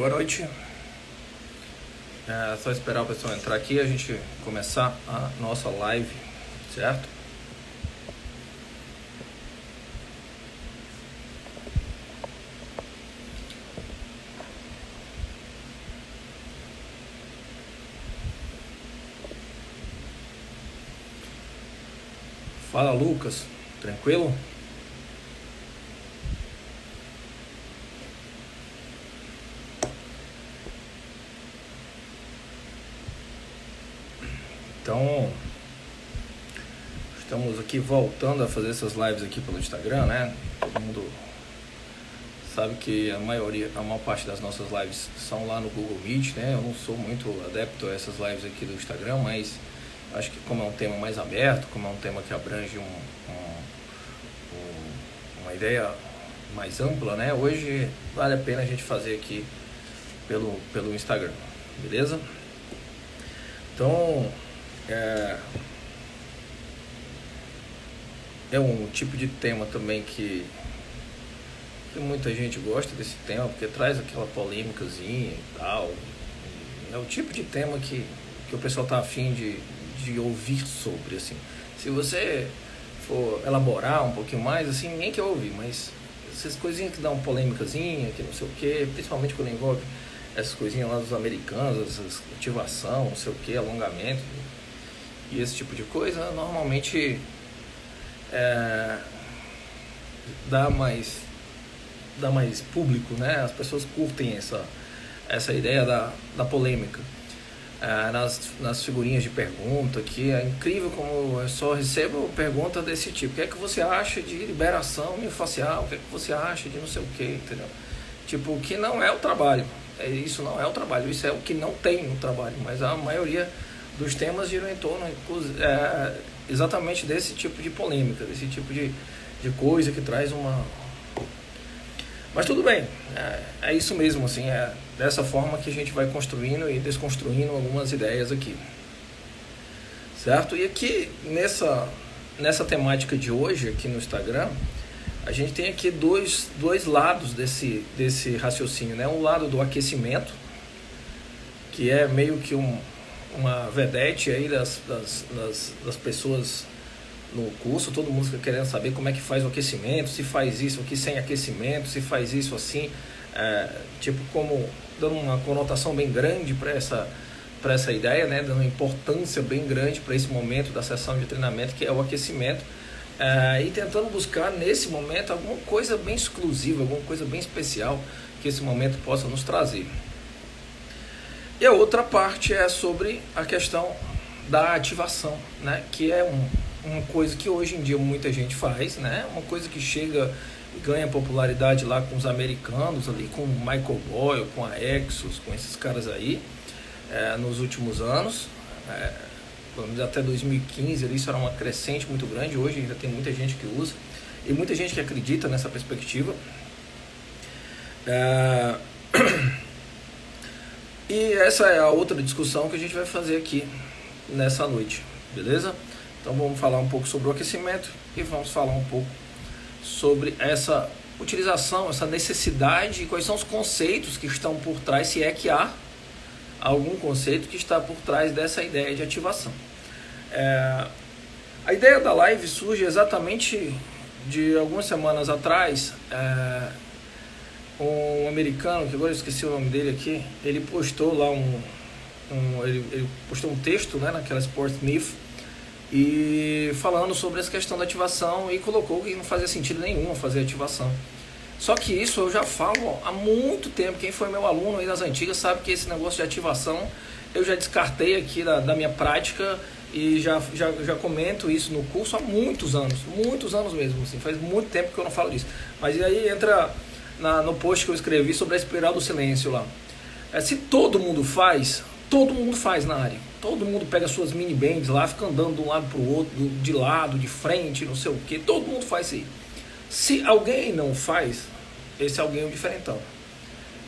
Boa noite. É só esperar o pessoal entrar aqui e a gente começar a nossa live, certo? Fala, Lucas. Tranquilo? Então, estamos aqui voltando a fazer essas lives aqui pelo Instagram, né? Todo mundo sabe que a maior parte das nossas lives são lá no Google Meet, né? Eu não sou muito adepto a essas lives aqui do Instagram, mas acho que como é um tema mais aberto, como é um tema que abrange uma ideia mais ampla, né? Hoje vale a pena a gente fazer aqui pelo Instagram, beleza? Então, é um tipo de tema também que muita gente gosta desse tema, porque traz aquela polêmicazinha e tal. É o tipo de tema que o pessoal tá afim de ouvir sobre, assim. Se você for elaborar um pouquinho mais, assim, ninguém quer ouvir, mas essas coisinhas que dão polêmicazinha, que não sei o que, principalmente quando envolve essas coisinhas lá dos americanos, essas ativação, não sei o que, alongamento e esse tipo de coisa, normalmente dá mais público, né? As pessoas curtem essa ideia da polêmica. Nas figurinhas de pergunta, que é incrível como eu só recebo pergunta desse tipo: o que é que você acha de liberação miofascial? O que é que você acha de não sei o que, entendeu? Tipo, que não é o trabalho. Isso não é o trabalho, isso é o que não tem no trabalho, mas a maioria dos temas giram em torno exatamente desse tipo de polêmica, desse tipo de coisa que traz uma... Mas tudo bem, é isso mesmo, assim, é dessa forma que a gente vai construindo e desconstruindo algumas ideias aqui, certo? E aqui, nessa temática de hoje, aqui no Instagram, a gente tem aqui dois lados desse raciocínio, né? Um lado do aquecimento, que é meio que uma vedete aí das pessoas no curso. Todo mundo fica querendo saber como é que faz o aquecimento, se faz isso aqui sem aquecimento, se faz isso assim, tipo como dando uma conotação bem grande para essa ideia, né? Dando uma importância bem grande para esse momento da sessão de treinamento, que é o aquecimento. E tentando buscar nesse momento alguma coisa bem exclusiva, alguma coisa bem especial que esse momento possa nos trazer. E a outra parte é sobre a questão da ativação, né? Que é uma coisa que hoje em dia muita gente faz, né? Uma coisa que chega e ganha popularidade lá com os americanos, ali com o Michael Boyle, com a Exos, com esses caras aí, nos últimos anos. Pelo menos até 2015 isso era uma crescente muito grande. Hoje ainda tem muita gente que usa e muita gente que acredita nessa perspectiva. E essa é a outra discussão que a gente vai fazer aqui nessa noite, beleza? Então vamos falar um pouco sobre o aquecimento e vamos falar um pouco sobre essa utilização, essa necessidade e quais são os conceitos que estão por trás, se é que há algum conceito que está por trás dessa ideia de ativação. A ideia da live surge exatamente de algumas semanas atrás. Um americano, que agora eu esqueci o nome dele aqui, ele postou lá ele postou um texto, né, naquela Sportsmith, e falando sobre essa questão da ativação, e colocou que não fazia sentido nenhum fazer ativação. Só que isso eu já falo há muito tempo. Quem foi meu aluno aí das antigas sabe que esse negócio de ativação eu já descartei aqui da minha prática, e já comento isso no curso há muitos anos mesmo, assim, faz muito tempo que eu não falo disso. Mas e aí entra no post que eu escrevi sobre a espiral do silêncio lá. Se todo mundo faz na área. Todo mundo pega suas mini bands lá, fica andando de um lado para o outro, de lado, de frente, não sei o que. Todo mundo faz isso aí. Se alguém não faz, esse alguém é o diferentão.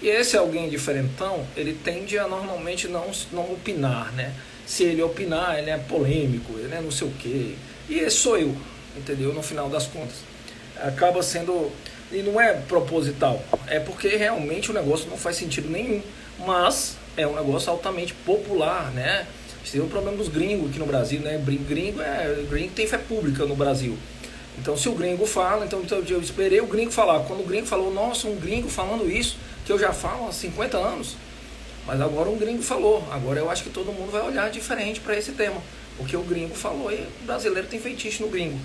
E esse alguém diferentão, ele tende a normalmente não opinar, né? Se ele opinar, ele é polêmico, ele é não sei o que. E esse sou eu, entendeu? No final das contas. Acaba sendo E não é proposital, é porque realmente o negócio não faz sentido nenhum, mas é um negócio altamente popular, né? Esse é o problema dos gringos aqui no Brasil, né? Gringo tem fé pública no Brasil. Então se o gringo fala, então eu esperei o gringo falar. Quando o gringo falou, nossa, um gringo falando isso, que eu já falo há 50 anos, mas agora um gringo falou. Agora eu acho que todo mundo vai olhar diferente para esse tema, porque o gringo falou e o brasileiro tem feitiço no gringo.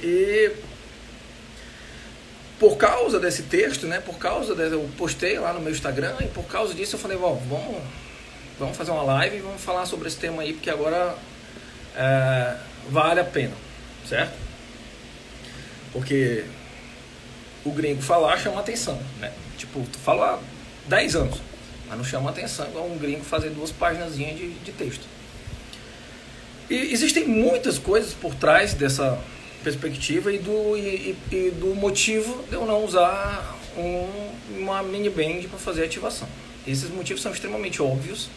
E por causa desse texto, né, eu postei lá no meu Instagram e por causa disso eu falei, vamos fazer uma live e vamos falar sobre esse tema aí, porque agora vale a pena, certo? Porque o gringo falar chama atenção, né? Tipo, tu fala há 10 anos, mas não chama atenção igual um gringo fazer 2 paginazinhas de texto. E existem muitas coisas por trás dessa perspectiva e do motivo de eu não usar uma mini band para fazer ativação. Esses motivos são extremamente óbvios,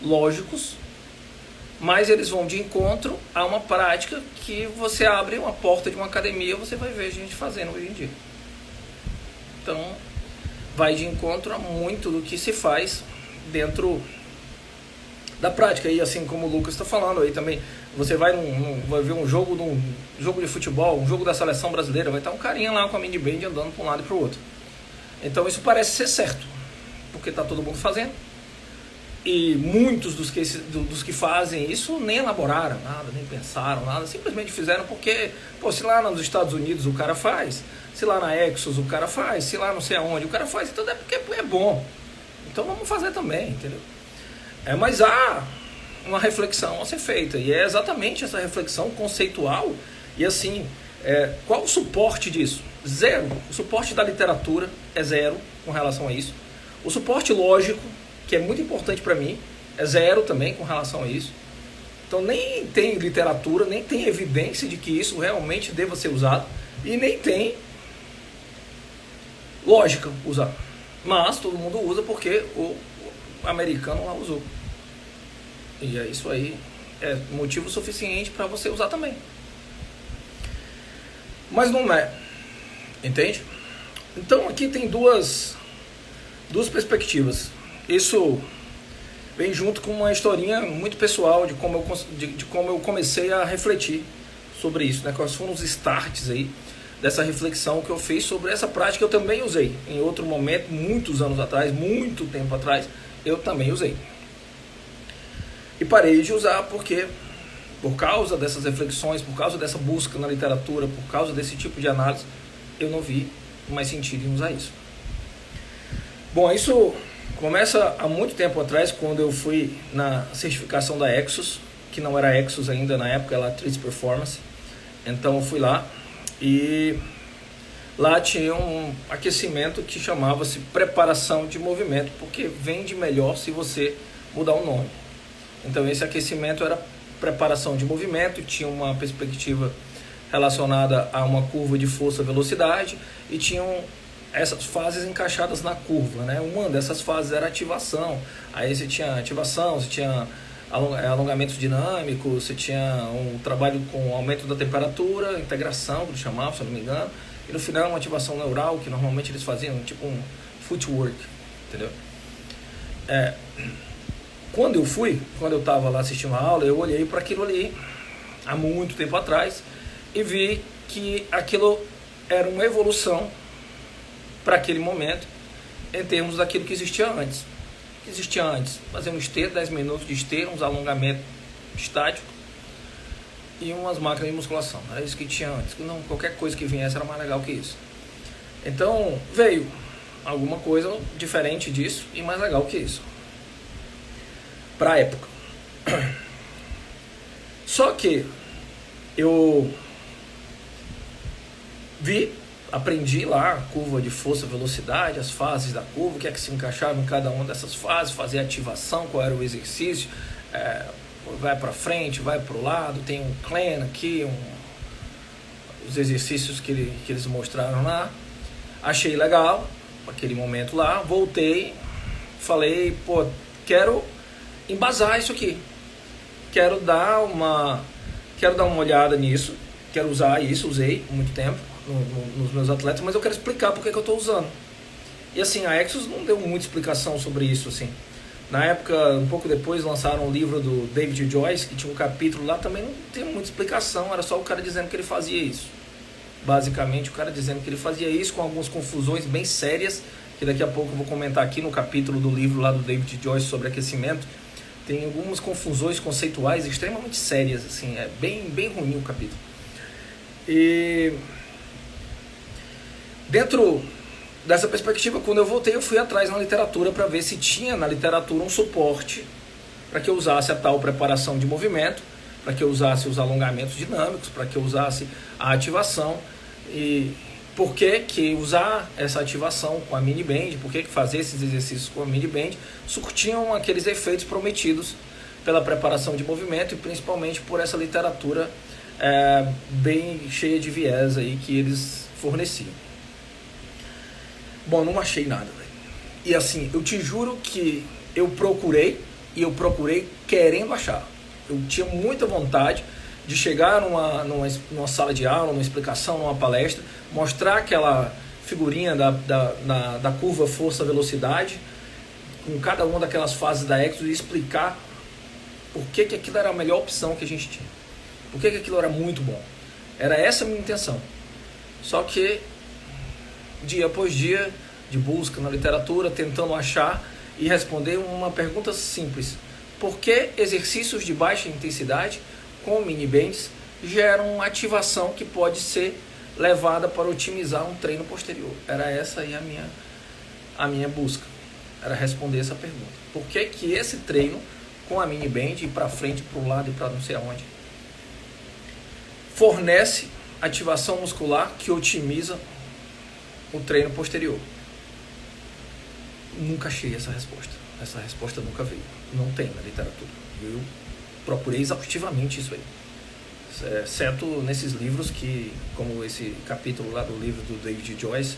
lógicos, mas eles vão de encontro a uma prática que você abre uma porta de uma academia, você vai ver gente fazendo hoje em dia. Então, vai de encontro a muito do que se faz dentro da prática. E assim como o Lucas está falando aí também, você vai ver um jogo de futebol, um jogo da seleção brasileira, vai estar um carinha lá com a mini band andando para um lado e para o outro. Então isso parece ser certo, porque está todo mundo fazendo. E muitos dos que fazem isso nem elaboraram nada, nem pensaram nada, simplesmente fizeram porque, se lá nos Estados Unidos o cara faz, se lá na Exos o cara faz, se lá não sei aonde o cara faz, então é porque é bom. Então vamos fazer também, entendeu? Mas há uma reflexão a ser feita, e é exatamente essa reflexão conceitual. E assim, qual o suporte disso? Zero. O suporte da literatura é zero com relação a isso. O suporte lógico, que é muito importante para mim, é zero também com relação a isso. Então nem tem literatura, nem tem evidência de que isso realmente deva ser usado, e nem tem lógica usar. Mas todo mundo usa porque o americano lá usou. E isso aí é motivo suficiente para você usar também. Mas não é. Entende? Então aqui tem duas perspectivas. Isso vem junto com uma historinha muito pessoal de como eu comecei a refletir sobre isso, né? Quais foram os starts aí dessa reflexão que eu fiz sobre essa prática que eu também usei. Em outro momento, muitos anos atrás, muito tempo atrás, eu também usei. E parei de usar porque, por causa dessas reflexões, por causa dessa busca na literatura, por causa desse tipo de análise, eu não vi mais sentido em usar isso. Bom, isso começa há muito tempo atrás, quando eu fui na certificação da Exos, que não era Exos ainda na época, era Atriz Performance. Então eu fui lá e lá tinha um aquecimento que chamava-se preparação de movimento, porque vende melhor se você mudar o nome. Então esse aquecimento era preparação de movimento, tinha uma perspectiva relacionada a uma curva de força-velocidade e tinham essas fases encaixadas na curva, né? Uma dessas fases era ativação, aí você tinha ativação, você tinha alongamento dinâmico, você tinha um trabalho com aumento da temperatura, integração, que eles chamavam, se eu não me engano, e no final uma ativação neural, que normalmente eles faziam, tipo um footwork, entendeu? Quando eu estava lá assistindo a aula, eu olhei para aquilo ali, há muito tempo atrás, e vi que aquilo era uma evolução para aquele momento, em termos daquilo que existia antes. O que existia antes? Fazer um esteiro, 10 minutos de esteiro, uns alongamentos estáticos e umas máquinas de musculação. Era isso que tinha antes. Não, qualquer coisa que viesse era mais legal que isso. Então veio alguma coisa diferente disso e mais legal que isso, para a época. Só que eu aprendi lá a curva de força, velocidade, as fases da curva, o que é que se encaixava em cada uma dessas fases, fazer ativação, qual era o exercício, vai para frente, vai para o lado, tem um clean aqui, os exercícios que eles mostraram lá. Achei legal, aquele momento lá, voltei, falei, quero embasar isso aqui, quero dar uma olhada nisso, quero usar isso, usei muito tempo. nos meus atletas, mas eu quero explicar por que eu estou usando. E assim, a Exos não deu muita explicação sobre isso, assim. Na época, um pouco depois, lançaram um livro do David Joyce, que tinha um capítulo lá, também não tem muita explicação, era só o cara dizendo que ele fazia isso. Basicamente, o cara dizendo que ele fazia isso, com algumas confusões bem sérias, que daqui a pouco eu vou comentar aqui no capítulo do livro lá do David Joyce sobre aquecimento. Tem algumas confusões conceituais extremamente sérias, assim, é bem ruim o capítulo. E dentro dessa perspectiva, quando eu voltei, eu fui atrás na literatura para ver se tinha na literatura um suporte para que eu usasse a tal preparação de movimento, para que eu usasse os alongamentos dinâmicos, para que eu usasse a ativação. E por que usar essa ativação com a mini band, por que fazer esses exercícios com a mini band surtiam aqueles efeitos prometidos pela preparação de movimento e principalmente por essa literatura bem cheia de viés aí que eles forneciam. Bom, não achei nada, velho. E assim, eu te juro que eu procurei querendo achar. Eu tinha muita vontade de chegar numa sala de aula, numa explicação, numa palestra, mostrar aquela figurinha da curva força-velocidade, com cada uma daquelas fases da Exos e explicar por que aquilo era a melhor opção que a gente tinha. Por que aquilo era muito bom. Era essa a minha intenção. Só que, dia após dia, de busca na literatura, tentando achar e responder uma pergunta simples. Por que exercícios de baixa intensidade com mini bands geram ativação que pode ser levada para otimizar um treino posterior? Era essa aí a minha busca. Era responder essa pergunta. Por que esse treino com a mini band e para frente, para o lado e para não sei aonde fornece ativação muscular que otimiza o treino posterior? Nunca achei essa resposta. Essa resposta nunca veio. Não tem na literatura. Eu procurei exaustivamente isso aí. Exceto nesses livros que, como esse capítulo lá do livro do David Joyce,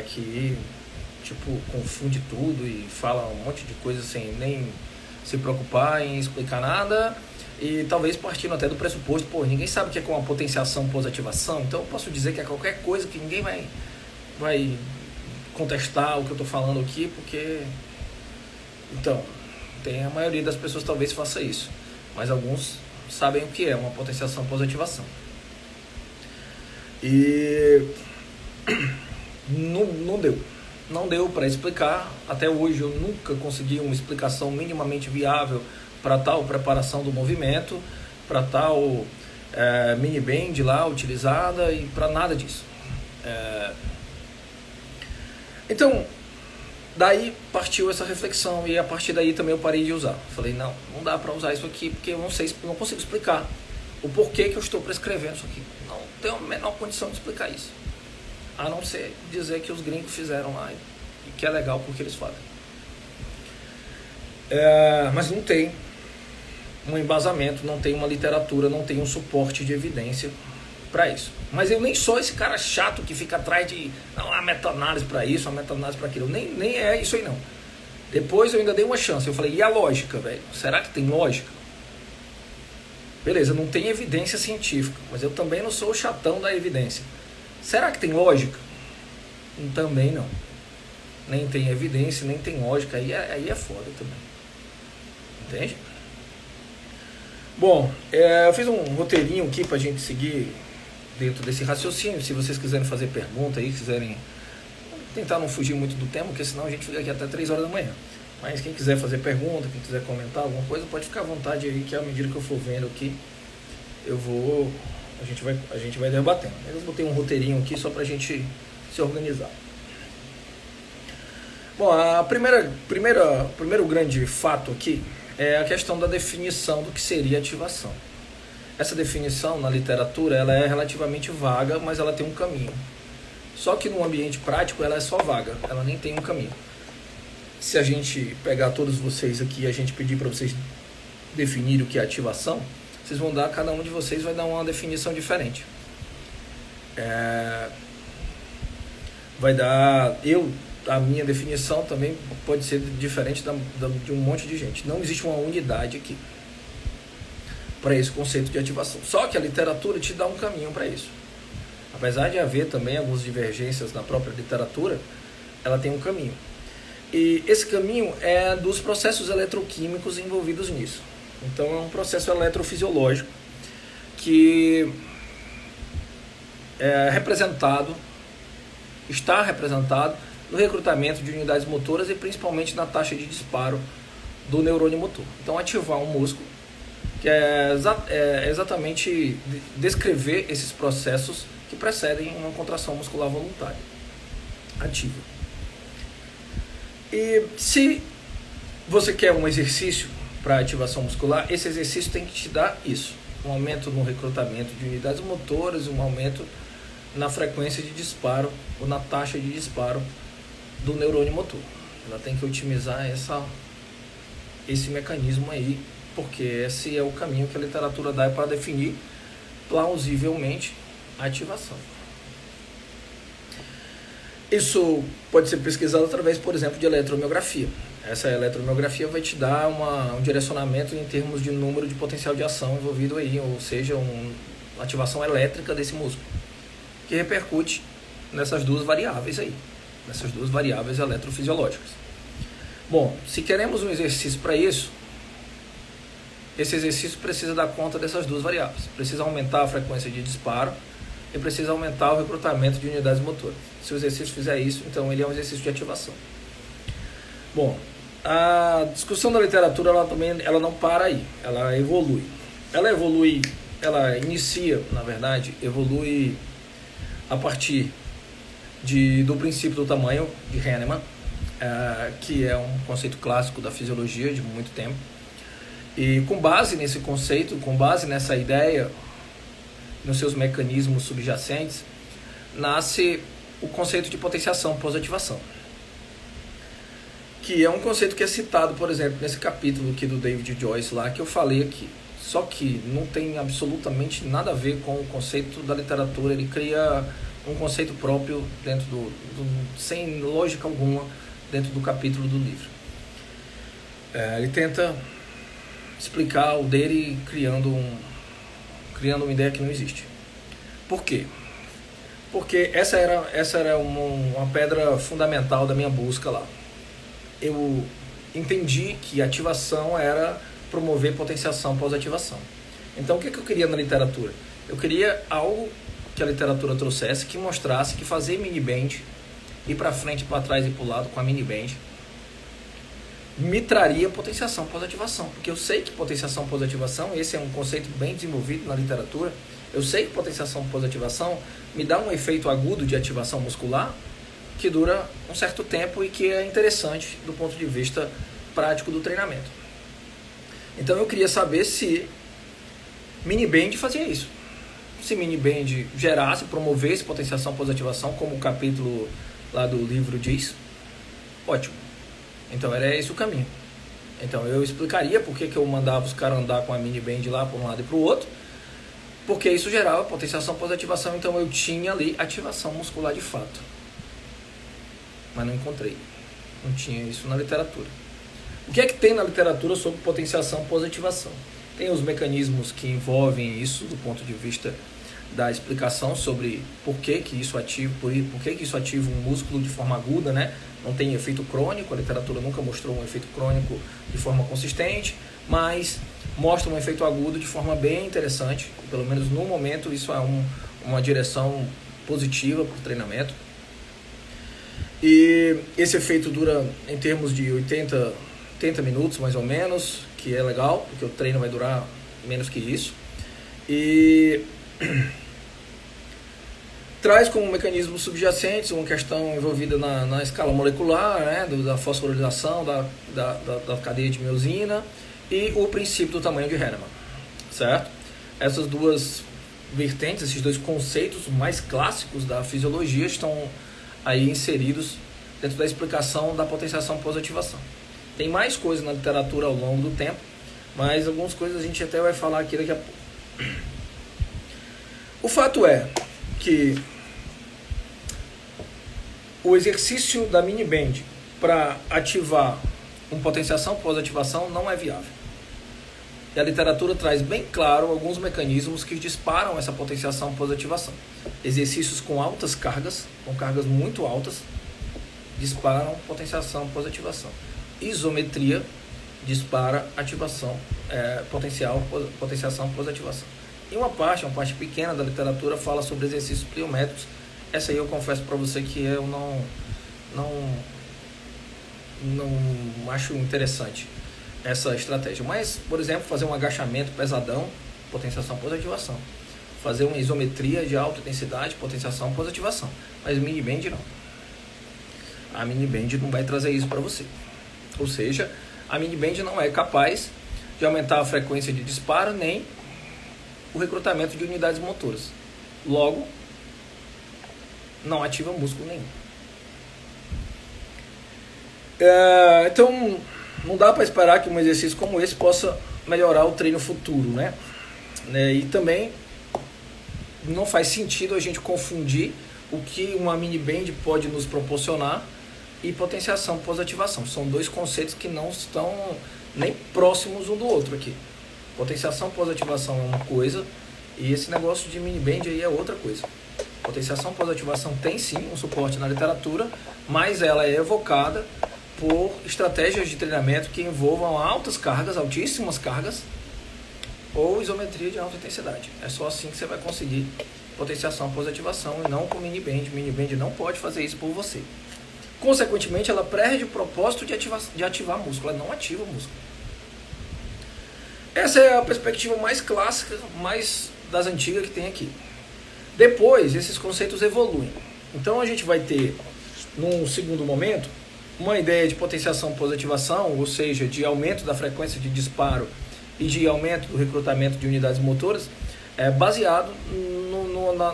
que tipo confunde tudo e fala um monte de coisa sem nem se preocupar em explicar nada. E talvez partindo até do pressuposto, ninguém sabe o que é com a potenciação pós-ativação, então eu posso dizer que é qualquer coisa que ninguém vai contestar o que eu estou falando aqui, porque... Então, a maioria das pessoas talvez faça isso, mas alguns sabem o que é uma potenciação pós-ativação. E não deu para explicar. Até hoje eu nunca consegui uma explicação minimamente viável para tal preparação do movimento, para tal mini band lá utilizada e para nada disso. Então, daí partiu essa reflexão e a partir daí também eu parei de usar. Falei, não dá para usar isso aqui porque eu não consigo explicar o porquê que eu estou prescrevendo isso aqui. Não tenho a menor condição de explicar isso. A não ser dizer que os gringos fizeram lá e que é legal porque eles fazem. Mas não tem um embasamento, não tem uma literatura, não tem um suporte de evidência para isso. Mas eu nem sou esse cara chato que fica atrás de não há meta-análise para isso, há meta-análise para aquilo. Nem é isso aí não. Depois eu ainda dei uma chance. Eu falei, e a lógica, velho? Será que tem lógica? Beleza, não tem evidência científica, mas eu também não sou o chatão da evidência. Será que tem lógica? Também não. Nem tem evidência, nem tem lógica. Aí é foda também. Entende? Bom, eu fiz um roteirinho aqui pra gente seguir dentro desse raciocínio. Se vocês quiserem fazer pergunta aí, quiserem tentar não fugir muito do tema, porque senão a gente fica aqui até 3 horas da manhã. Mas quem quiser fazer pergunta, quem quiser comentar alguma coisa, pode ficar à vontade aí, que à medida que eu for vendo aqui, a gente vai debatendo. Eu botei um roteirinho aqui só pra gente se organizar. Bom, primeiro grande fato aqui é a questão da definição do que seria ativação. Essa definição na literatura ela é relativamente vaga, mas ela tem um caminho. Só que no ambiente prático ela é só vaga, ela nem tem um caminho. Se a gente pegar todos vocês aqui e a gente pedir para vocês definirem o que é ativação, vocês vão dar, cada um de vocês vai dar uma definição diferente. A minha definição também pode ser diferente de um monte de gente. Não existe uma unidade aqui para esse conceito de ativação. Só que a literatura te dá um caminho para isso. Apesar de haver também algumas divergências na própria literatura, ela tem um caminho. E esse caminho é dos processos eletroquímicos envolvidos nisso. Então é um processo eletrofisiológico que é representado, está representado no recrutamento de unidades motoras e principalmente na taxa de disparo do neurônio motor. Então ativar um músculo, que é exatamente descrever esses processos que precedem uma contração muscular voluntária ativa. E se você quer um exercício para ativação muscular, esse exercício tem que te dar isso: um aumento no recrutamento de unidades motoras, um aumento na frequência de disparo ou na taxa de disparo do neurônio motor. Ela tem que otimizar esse mecanismo aí, porque esse é o caminho que a literatura dá para definir plausivelmente a ativação. Isso pode ser pesquisado através, por exemplo, de eletromiografia. Essa eletromiografia vai te dar um direcionamento em termos de número de potencial de ação envolvido aí, ou seja, uma ativação elétrica desse músculo, que repercute nessas duas variáveis aí, nessas duas variáveis eletrofisiológicas. Bom, se queremos um exercício para isso, esse exercício precisa dar conta dessas duas variáveis. Precisa aumentar a frequência de disparo e precisa aumentar o recrutamento de unidades motoras. Se o exercício fizer isso, então ele é um exercício de ativação. Bom, a discussão da literatura ela não para aí, ela evolui. Ela inicia, na verdade, evolui a partir do princípio do tamanho de Hahnemann, que é um conceito clássico da fisiologia de muito tempo. E com base nesse conceito, com base nessa ideia, nos seus mecanismos subjacentes, nasce o conceito de potenciação pós-ativação, que é um conceito que é citado, por exemplo, nesse capítulo aqui do David Joyce lá, que eu falei aqui. Só que não tem absolutamente nada a ver com o conceito da literatura. Ele cria um conceito próprio dentro sem lógica alguma, dentro do capítulo do livro. Ele tenta explicar o dele criando uma ideia que não existe. Por quê? Porque essa era uma pedra fundamental da minha busca lá. Eu entendi que ativação era promover potenciação pós-ativação. Então o que eu queria na literatura? Eu queria algo que a literatura trouxesse, que mostrasse que fazer mini band, ir para frente, para trás e para o lado com a mini band, me traria potenciação pós-ativação. Porque eu sei que potenciação pós-ativação, esse é um conceito bem desenvolvido na literatura, eu sei que potenciação pós-ativação me dá um efeito agudo de ativação muscular que dura um certo tempo e que é interessante do ponto de vista prático do treinamento. Então eu queria saber se mini band fazia isso. Se mini band gerasse, promovesse potenciação pós-ativação, como o capítulo lá do livro diz, ótimo. Então era esse o caminho. Então eu explicaria por que eu mandava os caras andar com a mini band lá para um lado e para o outro, porque isso gerava potenciação pós-ativação, então eu tinha ali ativação muscular de fato. Mas não encontrei. Não tinha isso na literatura. O que é que tem na literatura sobre potenciação pós-ativação? Tem os mecanismos que envolvem isso do ponto de vista da explicação sobre por que isso ativa, por que isso ativa um músculo de forma aguda, né? Não tem efeito crônico, a literatura nunca mostrou um efeito crônico de forma consistente, mas mostra um efeito agudo de forma bem interessante. Pelo menos no momento isso é uma direção positiva para o treinamento. E esse efeito dura em termos de 80 minutos mais ou menos, que é legal, porque o treino vai durar menos que isso. E traz como mecanismos subjacentes uma questão envolvida na escala molecular, né, da fosforilação da cadeia de miosina e o princípio do tamanho de Hahnemann, certo? Essas duas vertentes, esses dois conceitos mais clássicos da fisiologia estão aí inseridos dentro da explicação da potenciação pós-ativação. Tem mais coisas na literatura ao longo do tempo, mas algumas coisas a gente até vai falar aqui daqui a pouco. O fato é que o exercício da mini band para ativar uma potenciação pós-ativação não é viável. E a literatura traz bem claro alguns mecanismos que disparam essa potenciação positivação. Exercícios com altas cargas, com cargas muito altas, disparam potenciação positivação. Isometria dispara ativação, potenciação positivação. E uma parte pequena da literatura fala sobre exercícios pliométricos. Essa aí eu confesso para você que eu não acho interessante essa estratégia. Mas, por exemplo, fazer um agachamento pesadão, potenciação positivação. Fazer uma isometria de alta intensidade, potenciação positivação. Mas mini band não. A mini band não vai trazer isso para você. Ou seja, a mini band não é capaz de aumentar a frequência de disparo nem o recrutamento de unidades motoras. Logo, não ativa músculo nenhum. Então, não dá para esperar que um exercício como esse possa melhorar o treino futuro, né? E também não faz sentido a gente confundir o que uma mini band pode nos proporcionar e potenciação positivação. São dois conceitos que não estão nem próximos um do outro aqui. Potenciação positivação é uma coisa e esse negócio de mini band aí é outra coisa. Potenciação positivação tem sim um suporte na literatura, mas ela é evocada por estratégias de treinamento que envolvam altas cargas, altíssimas cargas, ou isometria de alta intensidade. É só assim que você vai conseguir potenciação positivação e não com mini band. Mini band não pode fazer isso por você. Consequentemente, ela perde o propósito de ativar músculo, ela não ativa o músculo. Essa é a perspectiva mais clássica, mais das antigas que tem aqui. Depois, esses conceitos evoluem. Então, a gente vai ter, num segundo momento, uma ideia de potenciação positivação, ou seja, de aumento da frequência de disparo e de aumento do recrutamento de unidades motoras, baseado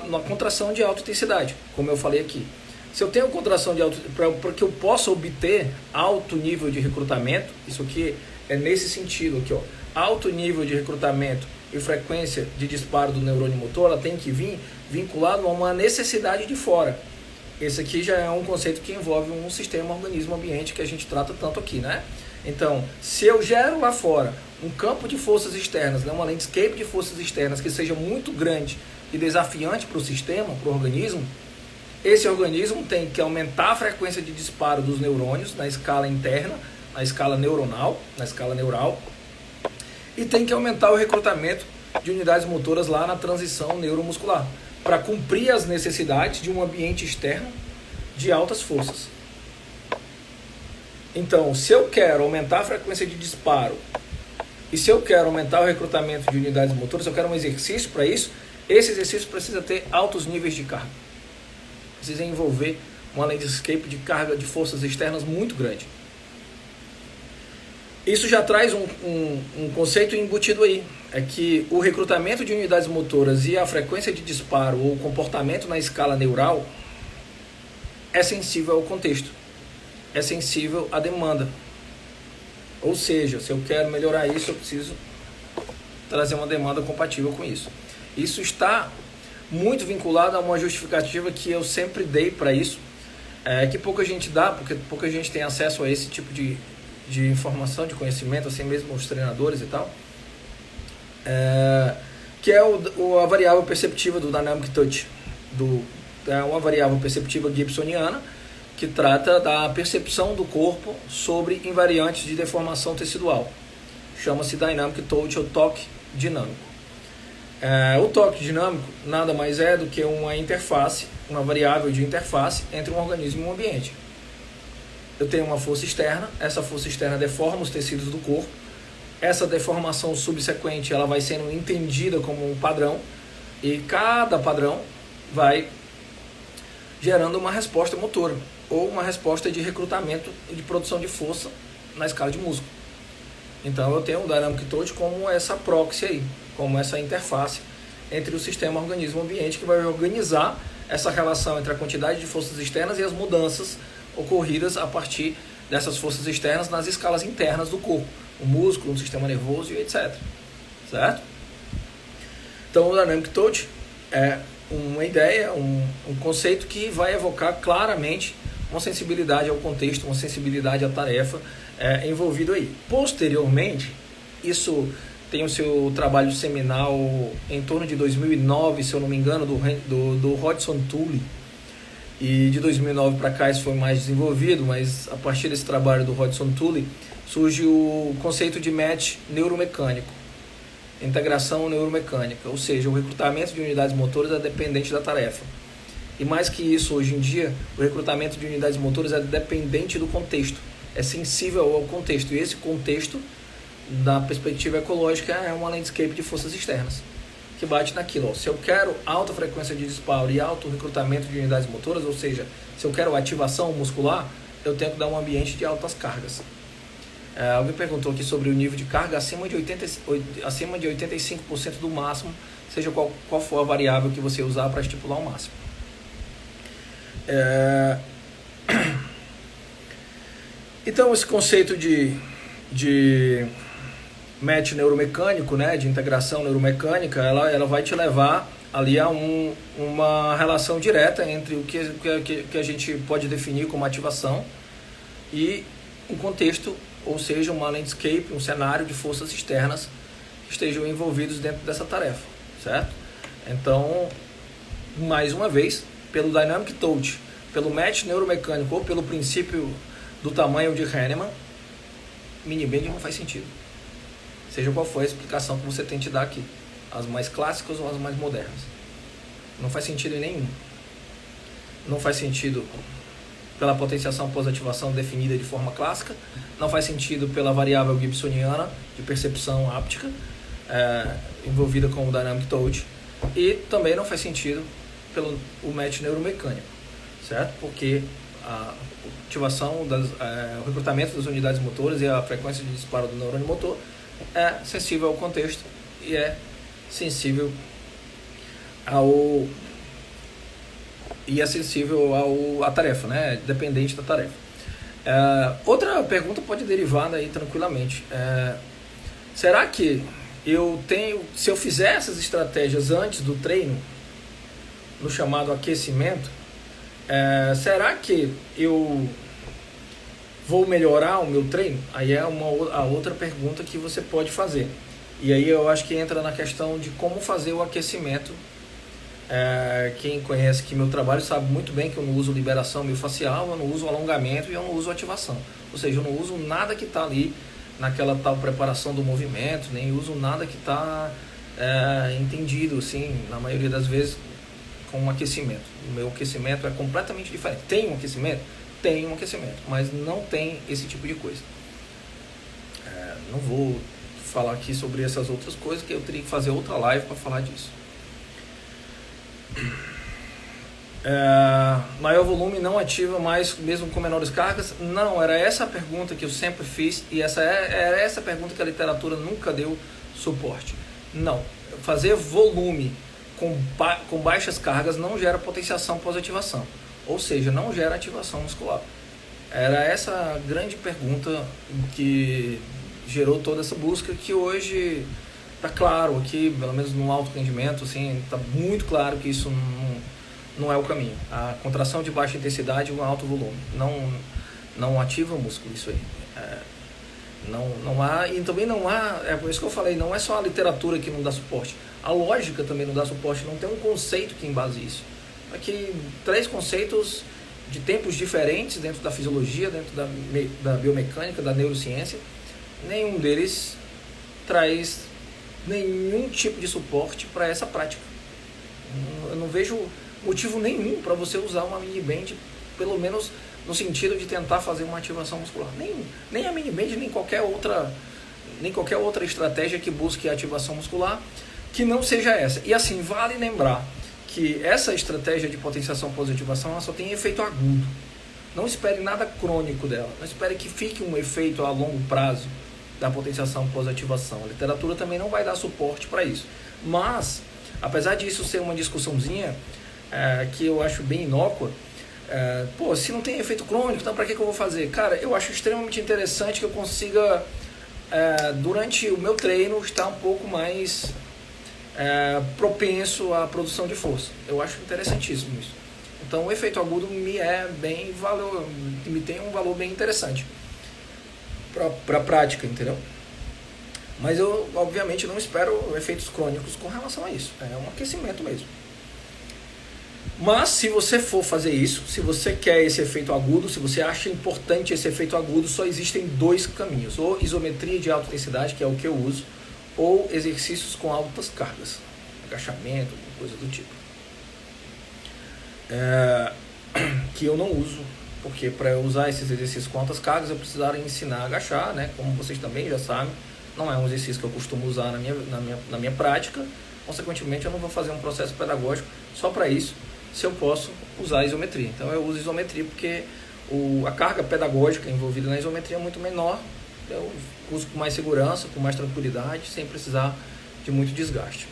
na contração de alta intensidade, como eu falei aqui. Se eu tenho contração de alta, para que eu possa obter alto nível de recrutamento, isso aqui é nesse sentido aqui, ó, alto nível de recrutamento e frequência de disparo do neurônio motor, ela tem que vir vinculado a uma necessidade de fora. Esse aqui já é um conceito que envolve um sistema, organismo, ambiente que a gente trata tanto aqui, né? Então, se eu gero lá fora um campo de forças externas, né, uma landscape de forças externas que seja muito grande e desafiante para o sistema, para o organismo, esse organismo tem que aumentar a frequência de disparo dos neurônios na escala interna, na escala neuronal, na escala neural, e tem que aumentar o recrutamento de unidades motoras lá na transição neuromuscular, para cumprir as necessidades de um ambiente externo de altas forças. Então, se eu quero aumentar a frequência de disparo e se eu quero aumentar o recrutamento de unidades motoras, se eu quero um exercício para isso, esse exercício precisa ter altos níveis de carga. Precisa envolver uma landscape de carga de forças externas muito grande. Isso já traz um conceito embutido aí, é que o recrutamento de unidades motoras e a frequência de disparo ou o comportamento na escala neural é sensível ao contexto, é sensível à demanda. Ou seja, se eu quero melhorar isso, eu preciso trazer uma demanda compatível com isso. Isso está muito vinculado a uma justificativa que eu sempre dei para isso, que pouca gente dá, porque pouca gente tem acesso a esse tipo de informação, de conhecimento, assim mesmo os treinadores e tal, que é a variável perceptiva do Dynamic Touch, é uma variável perceptiva gibsoniana, que trata da percepção do corpo sobre invariantes de deformação tecidual. Chama-se Dynamic Touch ou toque dinâmico. O toque dinâmico nada mais é do que uma interface, uma variável de interface entre um organismo e um ambiente. Eu tenho uma força externa, essa força externa deforma os tecidos do corpo, essa deformação subsequente ela vai sendo entendida como um padrão e cada padrão vai gerando uma resposta motora ou uma resposta de recrutamento e de produção de força na escala de músculo. Então eu tenho o Dynamic Touch como essa proxy aí, como essa interface entre o sistema organismo-ambiente que vai organizar essa relação entre a quantidade de forças externas e as mudanças ocorridas a partir dessas forças externas nas escalas internas do corpo, o músculo, o sistema nervoso e etc. Certo? Então o Dynamic Touch é uma ideia, um conceito que vai evocar claramente uma sensibilidade ao contexto, uma sensibilidade à tarefa envolvido aí. Posteriormente, isso tem o seu trabalho seminal em torno de 2009, se eu não me engano, do Hodgson Tully. E de 2009 para cá isso foi mais desenvolvido, mas a partir desse trabalho do Hodgson Tully surge o conceito de match neuromecânico, integração neuromecânica, ou seja, o recrutamento de unidades motoras é dependente da tarefa. E mais que isso, hoje em dia, o recrutamento de unidades motoras é dependente do contexto, é sensível ao contexto, e esse contexto, da perspectiva ecológica, é uma landscape de forças externas, que bate naquilo. Ó, se eu quero alta frequência de disparo e alto recrutamento de unidades motoras, ou seja, se eu quero ativação muscular, eu tenho que dar um ambiente de altas cargas. Alguém perguntou aqui sobre o nível de carga acima de 85% do máximo, seja qual for a variável que você usar para estipular o máximo. Então, esse conceito de match neuromecânico, né, de integração neuromecânica, ela vai te levar ali a uma relação direta entre o que a gente pode definir como ativação e um contexto, ou seja, uma landscape, um cenário de forças externas que estejam envolvidos dentro dessa tarefa, certo? Então, mais uma vez, pelo Dynamic Touch, pelo match neuromecânico ou pelo princípio do tamanho de Hahnemann, miniband não faz sentido. Seja qual for a explicação que você tente dar aqui, as mais clássicas ou as mais modernas. Não faz sentido em nenhum. Não faz sentido pela potenciação pós-ativação definida de forma clássica, não faz sentido pela variável gibsoniana de percepção áptica, envolvida com o Dynamic Touch, e também não faz sentido pelo o match neuromecânico, certo? Porque a ativação, o recrutamento das unidades motoras e a frequência de disparo do neurônio motor é sensível ao contexto e é sensível à tarefa, né? Dependente da tarefa. Outra pergunta pode derivar daí tranquilamente. Será que se eu fizer essas estratégias antes do treino, no chamado aquecimento, será que eu vou melhorar o meu treino? Aí é a outra pergunta que você pode fazer. E aí eu acho que entra na questão de como fazer o aquecimento. Quem conhece aqui meu trabalho sabe muito bem que eu não uso liberação miofascial, eu não uso alongamento e eu não uso ativação. Ou seja, eu não uso nada que está ali naquela tal preparação do movimento, nem uso nada que está entendido, assim, na maioria das vezes, com um aquecimento. O meu aquecimento é completamente diferente. Tem um aquecimento? Tem um aquecimento, mas não tem esse tipo de coisa. Não vou falar aqui sobre essas outras coisas, que eu teria que fazer outra live para falar disso. Maior volume não ativa mais mesmo com menores cargas? Não, era essa a pergunta que eu sempre fiz e era essa pergunta que a literatura nunca deu suporte. Não, fazer volume com baixas cargas não gera potenciação pós-ativação, ou seja, não gera ativação muscular. Era essa a grande pergunta que gerou toda essa busca, que hoje está claro aqui, pelo menos no alto rendimento, assim, está muito claro que isso não é o caminho. A contração de baixa intensidade e um alto volume não ativa o músculo, isso aí. Não há, e também não há, por isso que eu falei, não é só a literatura que não dá suporte, a lógica também não dá suporte, não tem um conceito que embase isso. Aqui, 3 conceitos de tempos diferentes dentro da fisiologia, dentro da biomecânica, da neurociência, nenhum deles traz nenhum tipo de suporte para essa prática. Eu não vejo motivo nenhum para você usar uma mini band, pelo menos no sentido de tentar fazer uma ativação muscular. Nem a mini band, nem qualquer outra estratégia que busque a ativação muscular que não seja essa. E assim, vale lembrar que essa estratégia de potenciação pós-ativação, ela só tem efeito agudo. Não espere nada crônico dela. Não espere que fique um efeito a longo prazo da potenciação pós-ativação. A literatura também não vai dar suporte para isso. Mas, apesar disso ser uma discussãozinha que eu acho bem inócua, se não tem efeito crônico, então para que eu vou fazer? Cara, eu acho extremamente interessante que eu consiga, durante o meu treino, estar um pouco mais propenso à produção de força. Eu acho interessantíssimo isso. Então o efeito agudo me tem um valor bem interessante para a prática, entendeu? Mas eu, obviamente, não espero efeitos crônicos com relação a isso. É um aquecimento mesmo. Mas se você for fazer isso, se você quer esse efeito agudo, se você acha importante esse efeito agudo, só existem dois caminhos. Ou isometria de alta intensidade, que é o que eu uso, ou exercícios com altas cargas. Agachamento, coisa do tipo. Que eu não uso, porque para eu usar esses exercícios com altas cargas, eu precisaria ensinar a agachar, né? Como vocês também já sabem, não é um exercício que eu costumo usar na minha prática. Consequentemente, eu não vou fazer um processo pedagógico só para isso, se eu posso usar a isometria. Então eu uso isometria porque a carga pedagógica envolvida na isometria é muito menor, eu uso com mais segurança, com mais tranquilidade, sem precisar de muito desgaste.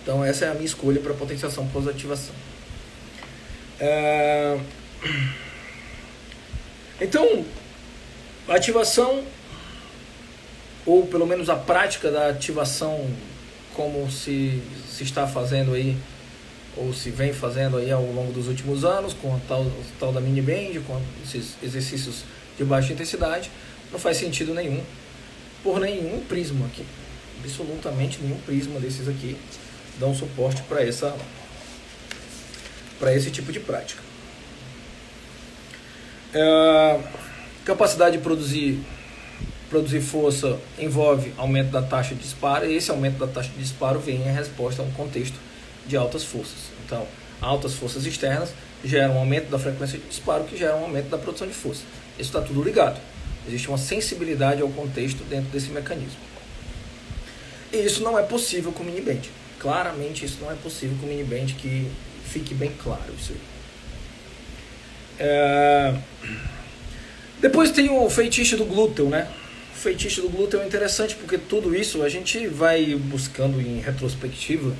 Então essa é a minha escolha para potenciação pós-ativação. Então, a ativação, ou pelo menos a prática da ativação, como se está fazendo aí, ou se vem fazendo aí ao longo dos últimos anos, com a tal da mini band, com esses exercícios de baixa intensidade, não faz sentido nenhum, por nenhum prisma aqui, absolutamente nenhum prisma desses aqui dão suporte para esse tipo de prática. Capacidade de produzir força envolve aumento da taxa de disparo, e esse aumento da taxa de disparo vem em resposta a um contexto de altas forças. Então, altas forças externas geram um aumento da frequência de disparo, que gera um aumento da produção de força. Isso está tudo ligado. Existe uma sensibilidade ao contexto dentro desse mecanismo. E isso não é possível com mini band. Claramente isso não é possível com mini band, que fique bem claro isso aí. Depois tem o feitiço do glúteo, né? O feitiço do glúteo é interessante porque tudo isso a gente vai buscando em retrospectiva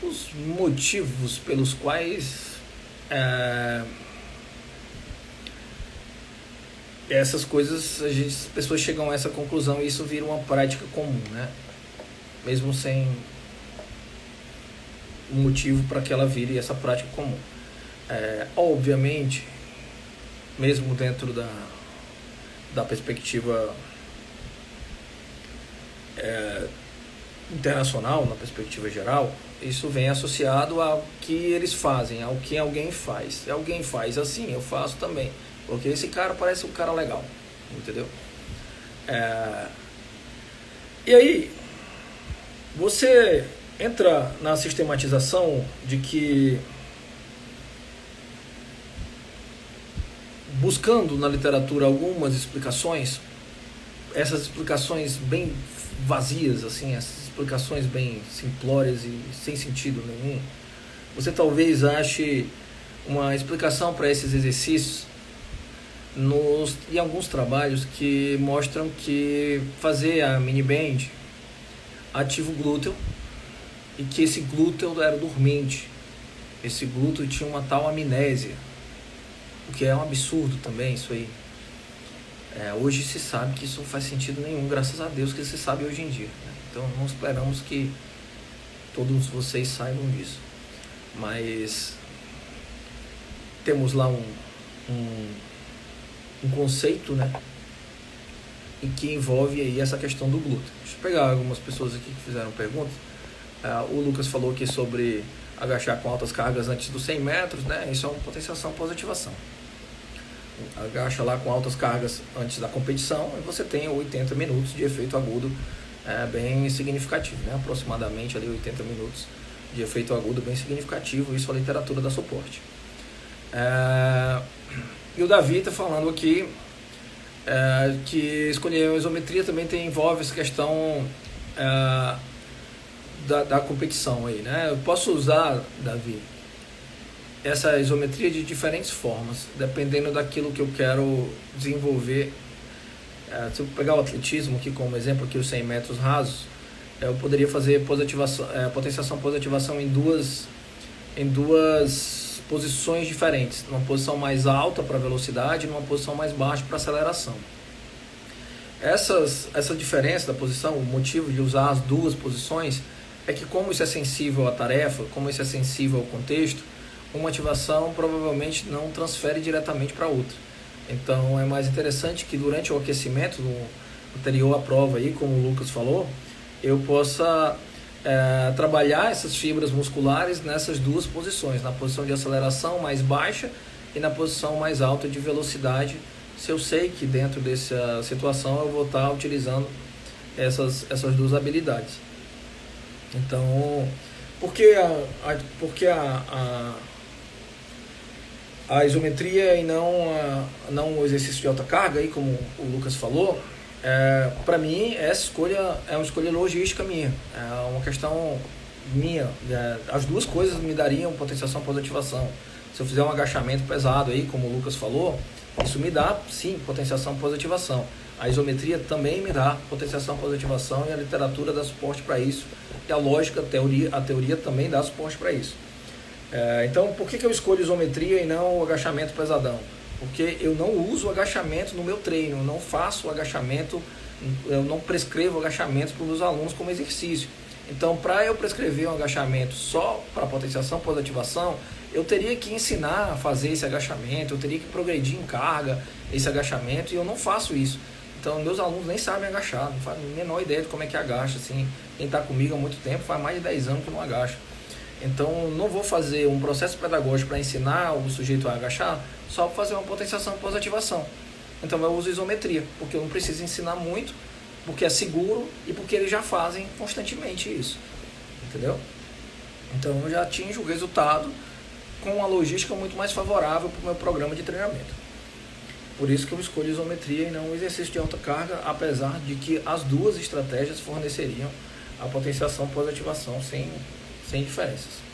os motivos pelos quais essas coisas, as pessoas chegam a essa conclusão e isso vira uma prática comum, né? Mesmo sem um motivo para que ela vire essa prática comum. Obviamente, mesmo dentro da perspectiva internacional, na perspectiva geral, isso vem associado ao que eles fazem, ao que alguém faz. Se alguém faz assim, eu faço também, porque esse cara parece um cara legal, entendeu? E aí, você entra na sistematização de que, buscando na literatura algumas explicações, essas explicações bem vazias, assim, essas explicações bem simplórias e sem sentido nenhum, você talvez ache uma explicação para esses exercícios em alguns trabalhos que mostram que fazer a mini band ativa o glúteo e que esse glúteo era dormente, esse glúteo tinha uma tal amnésia, o que é um absurdo também isso aí. Hoje se sabe que isso não faz sentido nenhum, graças a Deus que se sabe hoje em dia, né? Então não esperamos que todos vocês saibam disso, mas temos lá um conceito, né, e que envolve aí essa questão do glúteo. Deixa eu pegar algumas pessoas aqui que fizeram perguntas. O Lucas falou aqui sobre agachar com altas cargas antes dos 100 metros, né? Isso é uma potenciação pós-ativação. Agacha lá com altas cargas antes da competição e você tem 80 minutos de efeito agudo bem significativo, né? Aproximadamente ali 80 minutos de efeito agudo bem significativo, isso a literatura dá suporte. E o Davi está falando aqui que escolher a isometria também envolve essa questão da competição aí, né? Eu posso usar, Davi, essa isometria de diferentes formas, dependendo daquilo que eu quero desenvolver. Se eu pegar o atletismo aqui como exemplo, aqui os 100 metros rasos, eu poderia fazer potenciação pós-ativação em duas posições diferentes, numa posição mais alta para velocidade e numa posição mais baixa para aceleração. Essa diferença da posição, o motivo de usar as duas posições é que, como isso é sensível à tarefa, como isso é sensível ao contexto, uma ativação provavelmente não transfere diretamente para outra. Então é mais interessante que durante o aquecimento, anterior à prova aí, como o Lucas falou, eu possa trabalhar essas fibras musculares nessas duas posições, na posição de aceleração mais baixa e na posição mais alta de velocidade, se eu sei que dentro dessa situação eu vou estar utilizando essas duas habilidades. Então, porque a isometria e não o exercício de alta carga, aí, como o Lucas falou, para mim essa escolha é uma escolha logística minha, é uma questão minha. As duas coisas me dariam potenciação pós-ativação. Se eu fizer um agachamento pesado aí, como o Lucas falou, isso me dá sim potenciação pós-ativação. A isometria também me dá potenciação pós-ativação e a literatura dá suporte para isso. E a lógica, a teoria também dá suporte para isso. Então, por que eu escolho isometria e não o agachamento pesadão? Porque eu não uso o agachamento no meu treino, eu não faço o agachamento, eu não prescrevo agachamento para os meus alunos como exercício. Então, para eu prescrever um agachamento só para potenciação pós-ativação, eu teria que ensinar a fazer esse agachamento, eu teria que progredir em carga esse agachamento, e eu não faço isso. Então, meus alunos nem sabem agachar, não fazem a menor ideia de como é que agacha. Assim, quem está comigo há muito tempo, faz mais de 10 anos que não agacha. Então, não vou fazer um processo pedagógico para ensinar o sujeito a agachar só para fazer uma potenciação pós-ativação. Então, eu uso isometria, porque eu não preciso ensinar muito, porque é seguro e porque eles já fazem constantemente isso. Entendeu? Então, eu já atinjo o resultado com uma logística muito mais favorável para o meu programa de treinamento. Por isso que eu escolho isometria e não o exercício de alta carga, apesar de que as duas estratégias forneceriam a potenciação pós-ativação sem diferenças.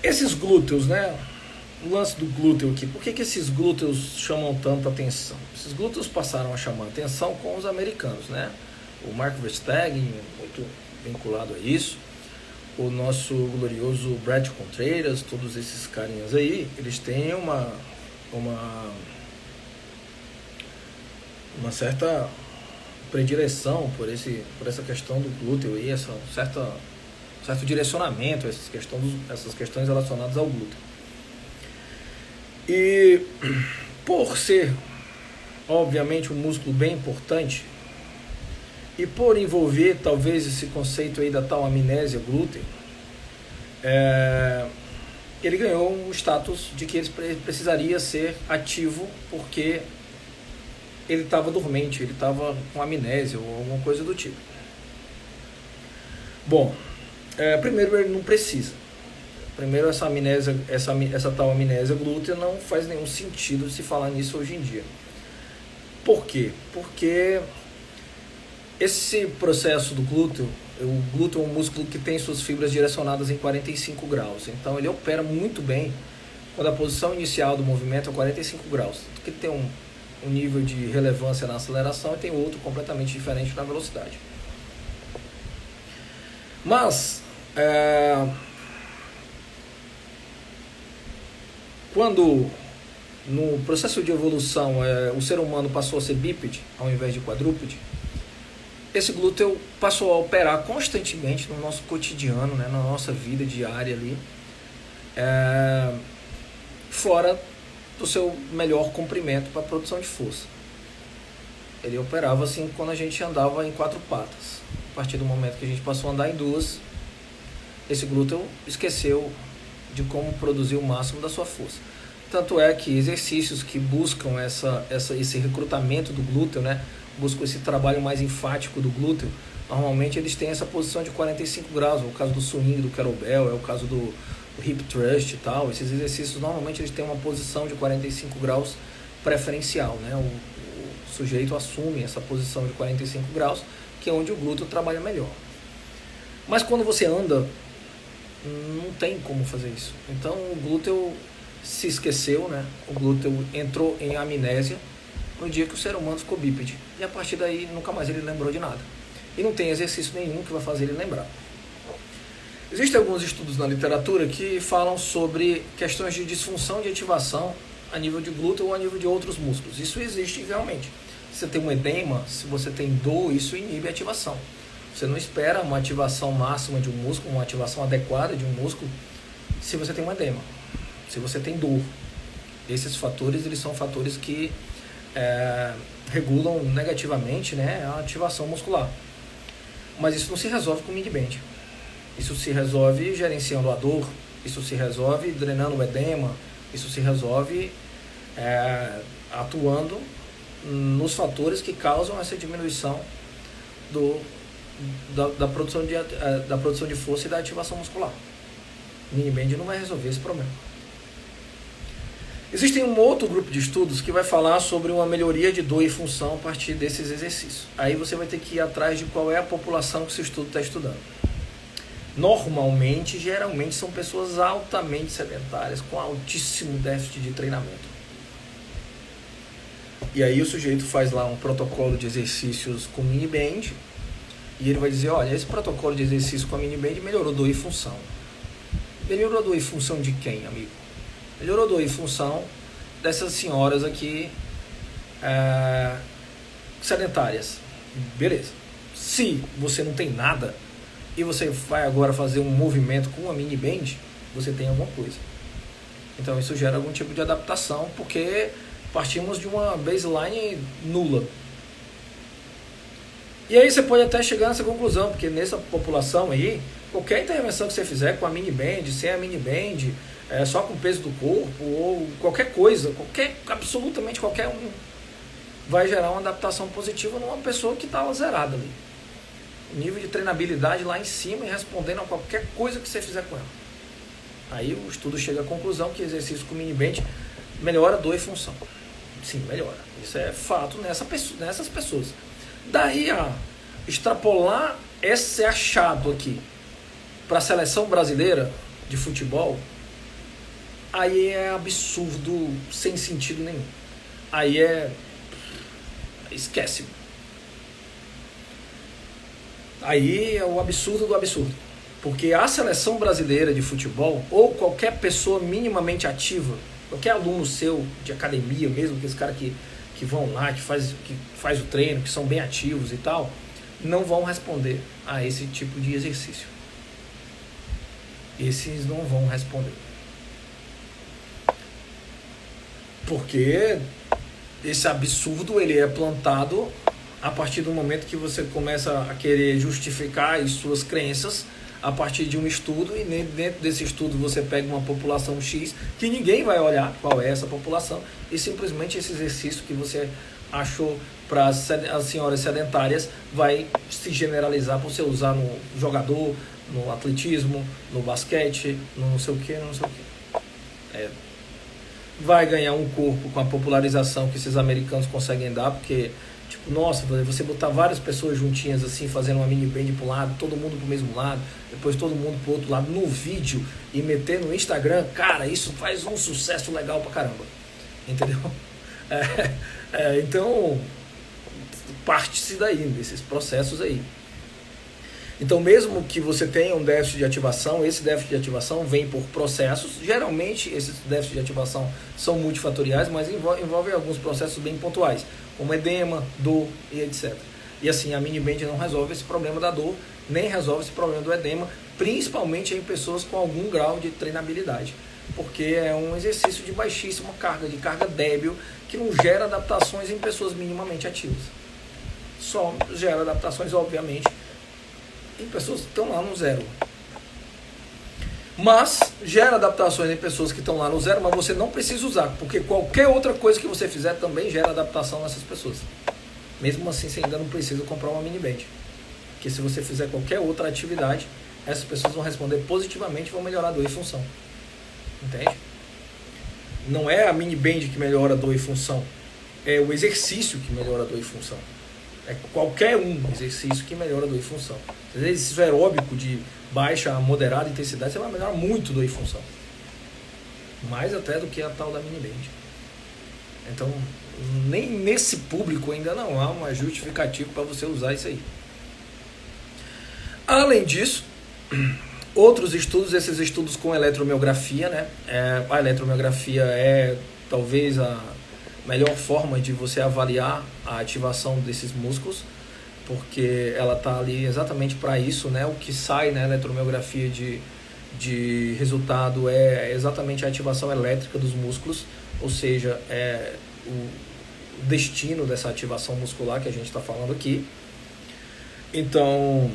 Esses glúteos, né? O lance do glúteo aqui. Por que esses glúteos chamam tanta atenção? Esses glúteos passaram a chamar atenção com os americanos, né? O Mark Verstegen, muito vinculado a isso. O nosso glorioso Brad Contreras, todos esses carinhas aí, eles têm uma certa predileção por essa questão do glúteo e certo direcionamento a essas questões relacionadas ao glúteo. E por ser, obviamente, um músculo bem importante, e por envolver talvez esse conceito aí da tal amnésia glútea, ele ganhou um status de que ele precisaria ser ativo porque ele estava dormente, ele estava com amnésia ou alguma coisa do tipo. Bom, primeiro ele não precisa. Primeiro, essa tal amnésia glútea não faz nenhum sentido se falar nisso hoje em dia. Por quê? Porque esse processo do glúteo, o glúteo é um músculo que tem suas fibras direcionadas em 45 graus. Então ele opera muito bem quando a posição inicial do movimento é 45 graus. Porque tem um nível de relevância na aceleração e tem outro completamente diferente na velocidade. Mas, quando no processo de evolução o ser humano passou a ser bípede ao invés de quadrúpede, esse glúteo passou a operar constantemente no nosso cotidiano, né, na nossa vida diária ali, fora do seu melhor comprimento para a produção de força. Ele operava assim quando a gente andava em 4 patas. A partir do momento que a gente passou a andar em 2, esse glúteo esqueceu de como produzir o máximo da sua força. Tanto é que exercícios que buscam esse recrutamento do glúteo, né, buscam esse trabalho mais enfático do glúteo, normalmente eles têm essa posição de 45 graus, é o caso do swing, do kettlebell, é o caso do hip thrust e tal. Esses exercícios normalmente eles têm uma posição de 45 graus preferencial, né? O sujeito assume essa posição de 45 graus, que é onde o glúteo trabalha melhor. Mas quando você anda, não tem como fazer isso. Então o glúteo se esqueceu, né? O glúteo entrou em amnésia no dia que o ser humano ficou bípede. E a partir daí, nunca mais ele lembrou de nada. E não tem exercício nenhum que vai fazer ele lembrar. Existem alguns estudos na literatura que falam sobre questões de disfunção de ativação a nível de glúteo ou a nível de outros músculos. Isso existe realmente. Se você tem um edema, se você tem dor, isso inibe a ativação. Você não espera uma ativação máxima de um músculo, uma ativação adequada de um músculo, se você tem um edema, se você tem dor. Esses fatores, eles são fatores que regulam negativamente, né, a ativação muscular. Mas isso não se resolve com mini band. Isso se resolve gerenciando a dor, isso se resolve drenando o edema, isso se resolve atuando nos fatores que causam essa diminuição da produção de força e da ativação muscular. Mini band não vai resolver esse problema. Existe um outro grupo de estudos que vai falar sobre uma melhoria de dor e função a partir desses exercícios. Aí você vai ter que ir atrás de qual é a população que esse estudo está estudando. Normalmente, geralmente, são pessoas altamente sedentárias, com altíssimo déficit de treinamento. E aí o sujeito faz lá um protocolo de exercícios com mini band, e ele vai dizer, olha, esse protocolo de exercício com a mini band melhorou dor e função. Melhorou dor e função de quem, amigo? Melhorou dor e função dessas senhoras aqui sedentárias. Beleza. Se você não tem nada e você vai agora fazer um movimento com uma mini band, você tem alguma coisa. Então isso gera algum tipo de adaptação, porque partimos de uma baseline nula. E aí você pode até chegar nessa conclusão, porque nessa população aí, qualquer intervenção que você fizer com a mini band, sem a mini band, só com o peso do corpo, ou qualquer coisa, absolutamente qualquer um, vai gerar uma adaptação positiva numa pessoa que estava zerada ali. Nível de treinabilidade lá em cima e respondendo a qualquer coisa que você fizer com ela. Aí o estudo chega à conclusão que exercício com mini band melhora dor e função. Sim, melhora. Isso é fato nessas pessoas. Daí a extrapolar esse achado aqui para a seleção brasileira de futebol, aí é absurdo, sem sentido nenhum. Aí esquece. Aí é o absurdo do absurdo. Porque a seleção brasileira de futebol, ou qualquer pessoa minimamente ativa, qualquer aluno seu de academia, mesmo que esse cara que vão lá, que faz o treino, que são bem ativos e tal, não vão responder a esse tipo de exercício. Esses não vão responder. Porque esse absurdo ele é plantado a partir do momento que você começa a querer justificar as suas crenças a partir de um estudo, e dentro desse estudo você pega uma população X que ninguém vai olhar qual é essa população, e simplesmente esse exercício que você achou para as senhoras sedentárias vai se generalizar para você usar no jogador, no atletismo, no basquete, no não sei o que, vai ganhar um corpo com a popularização que esses americanos conseguem dar, porque tipo, nossa, você botar várias pessoas juntinhas assim, fazendo uma mini band pro lado, todo mundo pro mesmo lado, depois todo mundo pro outro lado no vídeo e meter no Instagram, cara, isso faz um sucesso legal pra caramba, entendeu? Então parte-se daí, desses processos aí. Então mesmo que você tenha um déficit de ativação, esse déficit de ativação vem por processos, geralmente esses déficits de ativação são multifatoriais, mas envolvem alguns processos bem pontuais, como edema, dor e etc. E assim, a mini band não resolve esse problema da dor, nem resolve esse problema do edema, principalmente em pessoas com algum grau de treinabilidade, porque é um exercício de baixíssima carga, de carga débil, que não gera adaptações em pessoas minimamente ativas. Só gera adaptações, obviamente, em pessoas que estão lá no zero. Mas gera adaptações em pessoas que estão lá no zero, mas você não precisa usar, porque qualquer outra coisa que você fizer também gera adaptação nessas pessoas. Mesmo assim, você ainda não precisa comprar uma mini band, porque se você fizer qualquer outra atividade, essas pessoas vão responder positivamente e vão melhorar a dor e função. Entende? Não é a mini band que melhora a dor e função, é o exercício que melhora a dor e função. É qualquer um exercício que melhora a dor e função. Exercício aeróbico de baixa a moderada intensidade, você vai melhorar muito dor e função. Mais até do que a tal da mini band. Então, nem nesse público ainda não há uma justificativa para você usar isso aí. Além disso, outros estudos, esses estudos com eletromiografia, né? A eletromiografia é talvez a melhor forma de você avaliar a ativação desses músculos, porque ela está ali exatamente para isso, né? O que sai na eletromiografia de resultado é exatamente a ativação elétrica dos músculos, ou seja, é o destino dessa ativação muscular que a gente está falando aqui. Então,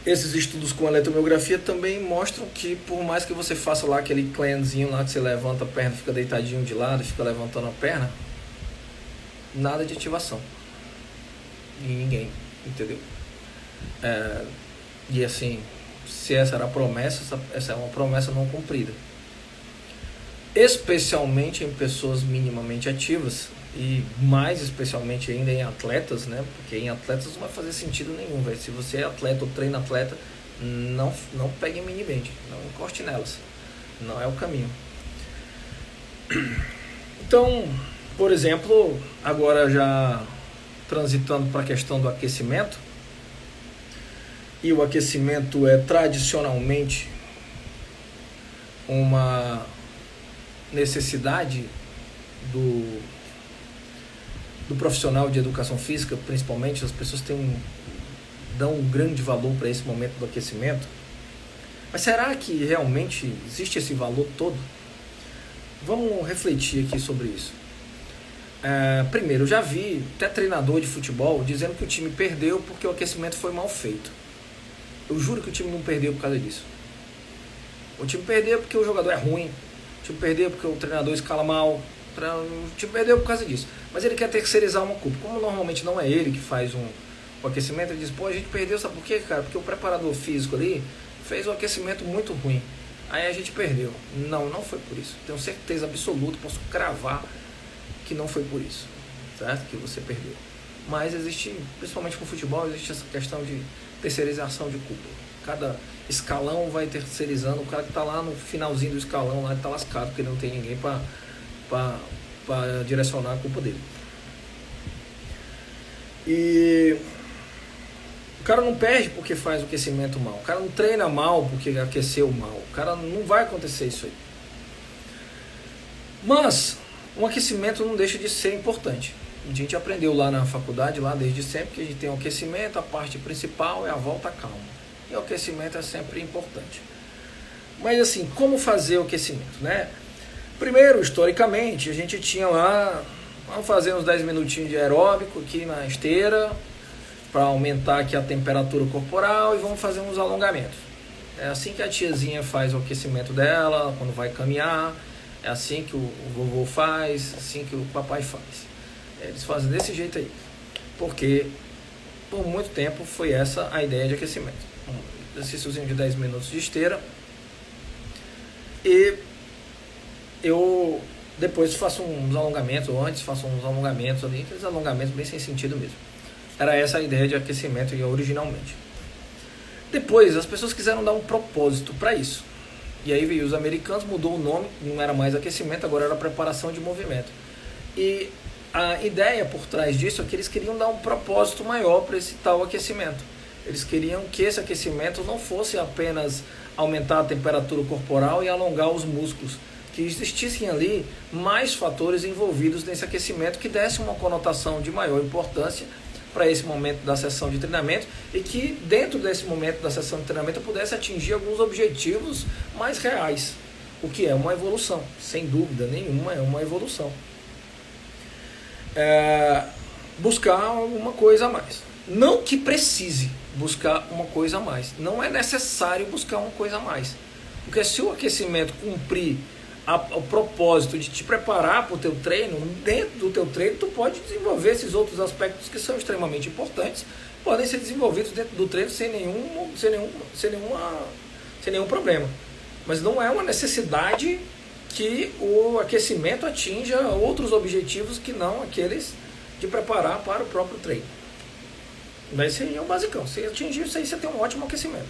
esses estudos com eletromiografia também mostram que por mais que você faça lá aquele cleanzinho lá que você levanta a perna, fica deitadinho de lado, fica levantando a perna, nada de ativação em ninguém, entendeu? E assim, se essa era a promessa, essa é uma promessa não cumprida, especialmente em pessoas minimamente ativas e mais especialmente ainda em atletas, né? Porque em atletas não vai fazer sentido nenhum, véio. Se você é atleta ou treina atleta, não pegue miniband, não encoste nelas, não é o caminho. Então, por exemplo, agora já transitando para a questão do aquecimento, e o aquecimento é tradicionalmente uma necessidade do profissional de educação física, principalmente, as pessoas dão um grande valor para esse momento do aquecimento. Mas será que realmente existe esse valor todo? Vamos refletir aqui sobre isso. Primeiro, eu já vi até treinador de futebol dizendo que o time perdeu porque o aquecimento foi mal feito. Eu juro que o time não perdeu por causa disso. O time perdeu porque o jogador é ruim, o time perdeu porque o treinador escala mal, o time perdeu por causa disso. Mas ele quer terceirizar uma culpa. Como normalmente não é ele que faz o aquecimento, ele diz, pô, a gente perdeu, sabe por quê, cara? Porque o preparador físico ali fez um aquecimento muito ruim. Aí a gente perdeu. Não foi por isso. Tenho certeza absoluta, posso cravar que não foi por isso, certo? Que você perdeu. Mas existe, principalmente com o futebol, existe essa questão de terceirização de culpa. Cada escalão vai terceirizando, o cara que está lá no finalzinho do escalão lá está lascado, porque não tem ninguém para direcionar a culpa dele. E o cara não perde porque faz o aquecimento mal, o cara não treina mal porque aqueceu mal, o cara não vai acontecer isso aí. Mas um aquecimento não deixa de ser importante. A gente aprendeu lá na faculdade, lá desde sempre, que a gente tem o aquecimento, a parte principal é a volta calma. E o aquecimento é sempre importante. Mas assim, como fazer o aquecimento, né? Primeiro, historicamente, a gente tinha lá, vamos fazer uns 10 minutinhos de aeróbico aqui na esteira, para aumentar aqui a temperatura corporal, e vamos fazer uns alongamentos. É assim que a tiazinha faz o aquecimento dela, quando vai caminhar, é assim que o vovô faz, assim que o papai faz. Eles fazem desse jeito aí, porque por muito tempo foi essa a ideia de aquecimento. Um exercíciozinho de 10 minutos de esteira, e eu depois faço uns alongamentos, ou antes faço uns alongamentos ali, aqueles alongamentos bem sem sentido mesmo. Era essa a ideia de aquecimento originalmente. Depois as pessoas quiseram dar um propósito para isso, e aí veio os americanos, mudou o nome, não era mais aquecimento, agora era preparação de movimento. E a ideia por trás disso é que eles queriam dar um propósito maior para esse tal aquecimento. Eles queriam que esse aquecimento não fosse apenas aumentar a temperatura corporal e alongar os músculos, que existissem ali mais fatores envolvidos nesse aquecimento que desse uma conotação de maior importância para esse momento da sessão de treinamento, e que dentro desse momento da sessão de treinamento eu pudesse atingir alguns objetivos mais reais, o que é uma evolução, sem dúvida nenhuma é uma evolução. Buscar alguma coisa a mais. Não que precise buscar uma coisa a mais. Não é necessário buscar uma coisa a mais. Porque se o aquecimento cumprir o propósito de te preparar para o teu treino, dentro do teu treino tu pode desenvolver esses outros aspectos que são extremamente importantes, podem ser desenvolvidos dentro do treino sem nenhum problema. Mas não é uma necessidade que o aquecimento atinja outros objetivos que não aqueles de preparar para o próprio treino. Mas seria o basicão. Se atingir isso aí, você tem um ótimo aquecimento.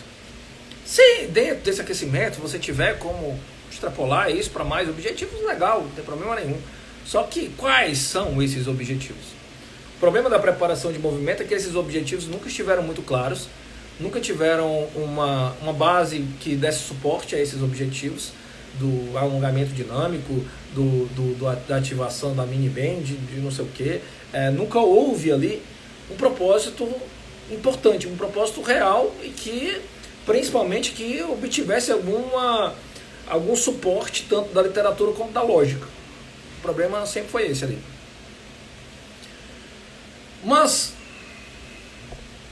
Se dentro desse aquecimento você tiver como extrapolar isso para mais objetivos, legal, não tem problema nenhum. Só que quais são esses objetivos? O problema da preparação de movimento é que esses objetivos nunca estiveram muito claros, nunca tiveram uma base que desse suporte a esses objetivos, do alongamento dinâmico, da ativação da mini band, de não sei o que. Nunca houve ali um propósito importante, um propósito real, e que principalmente que obtivesse algum suporte tanto da literatura como da lógica. O problema sempre foi esse ali. Mas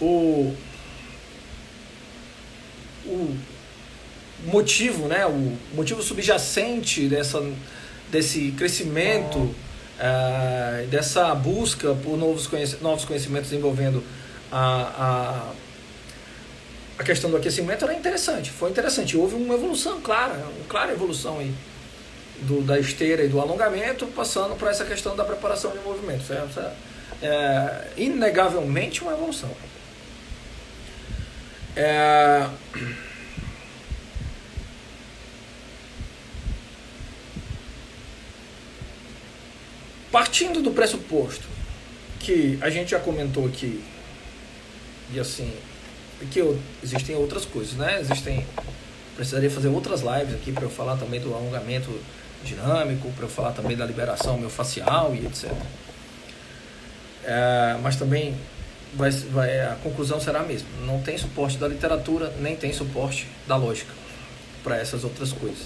o motivo, né, o motivo subjacente desse crescimento, dessa busca por novos conhecimentos envolvendo a questão do aquecimento era interessante, foi interessante. Houve uma evolução clara, uma clara evolução aí da esteira e do alongamento, passando para essa questão da preparação de movimento. Inegavelmente uma evolução. Partindo do pressuposto que a gente já comentou aqui, e assim, que existem outras coisas, né? Precisaria fazer outras lives aqui para eu falar também do alongamento dinâmico, para eu falar também da liberação miofascial e etc. Mas também a conclusão será a mesma. Não tem suporte da literatura, nem tem suporte da lógica para essas outras coisas.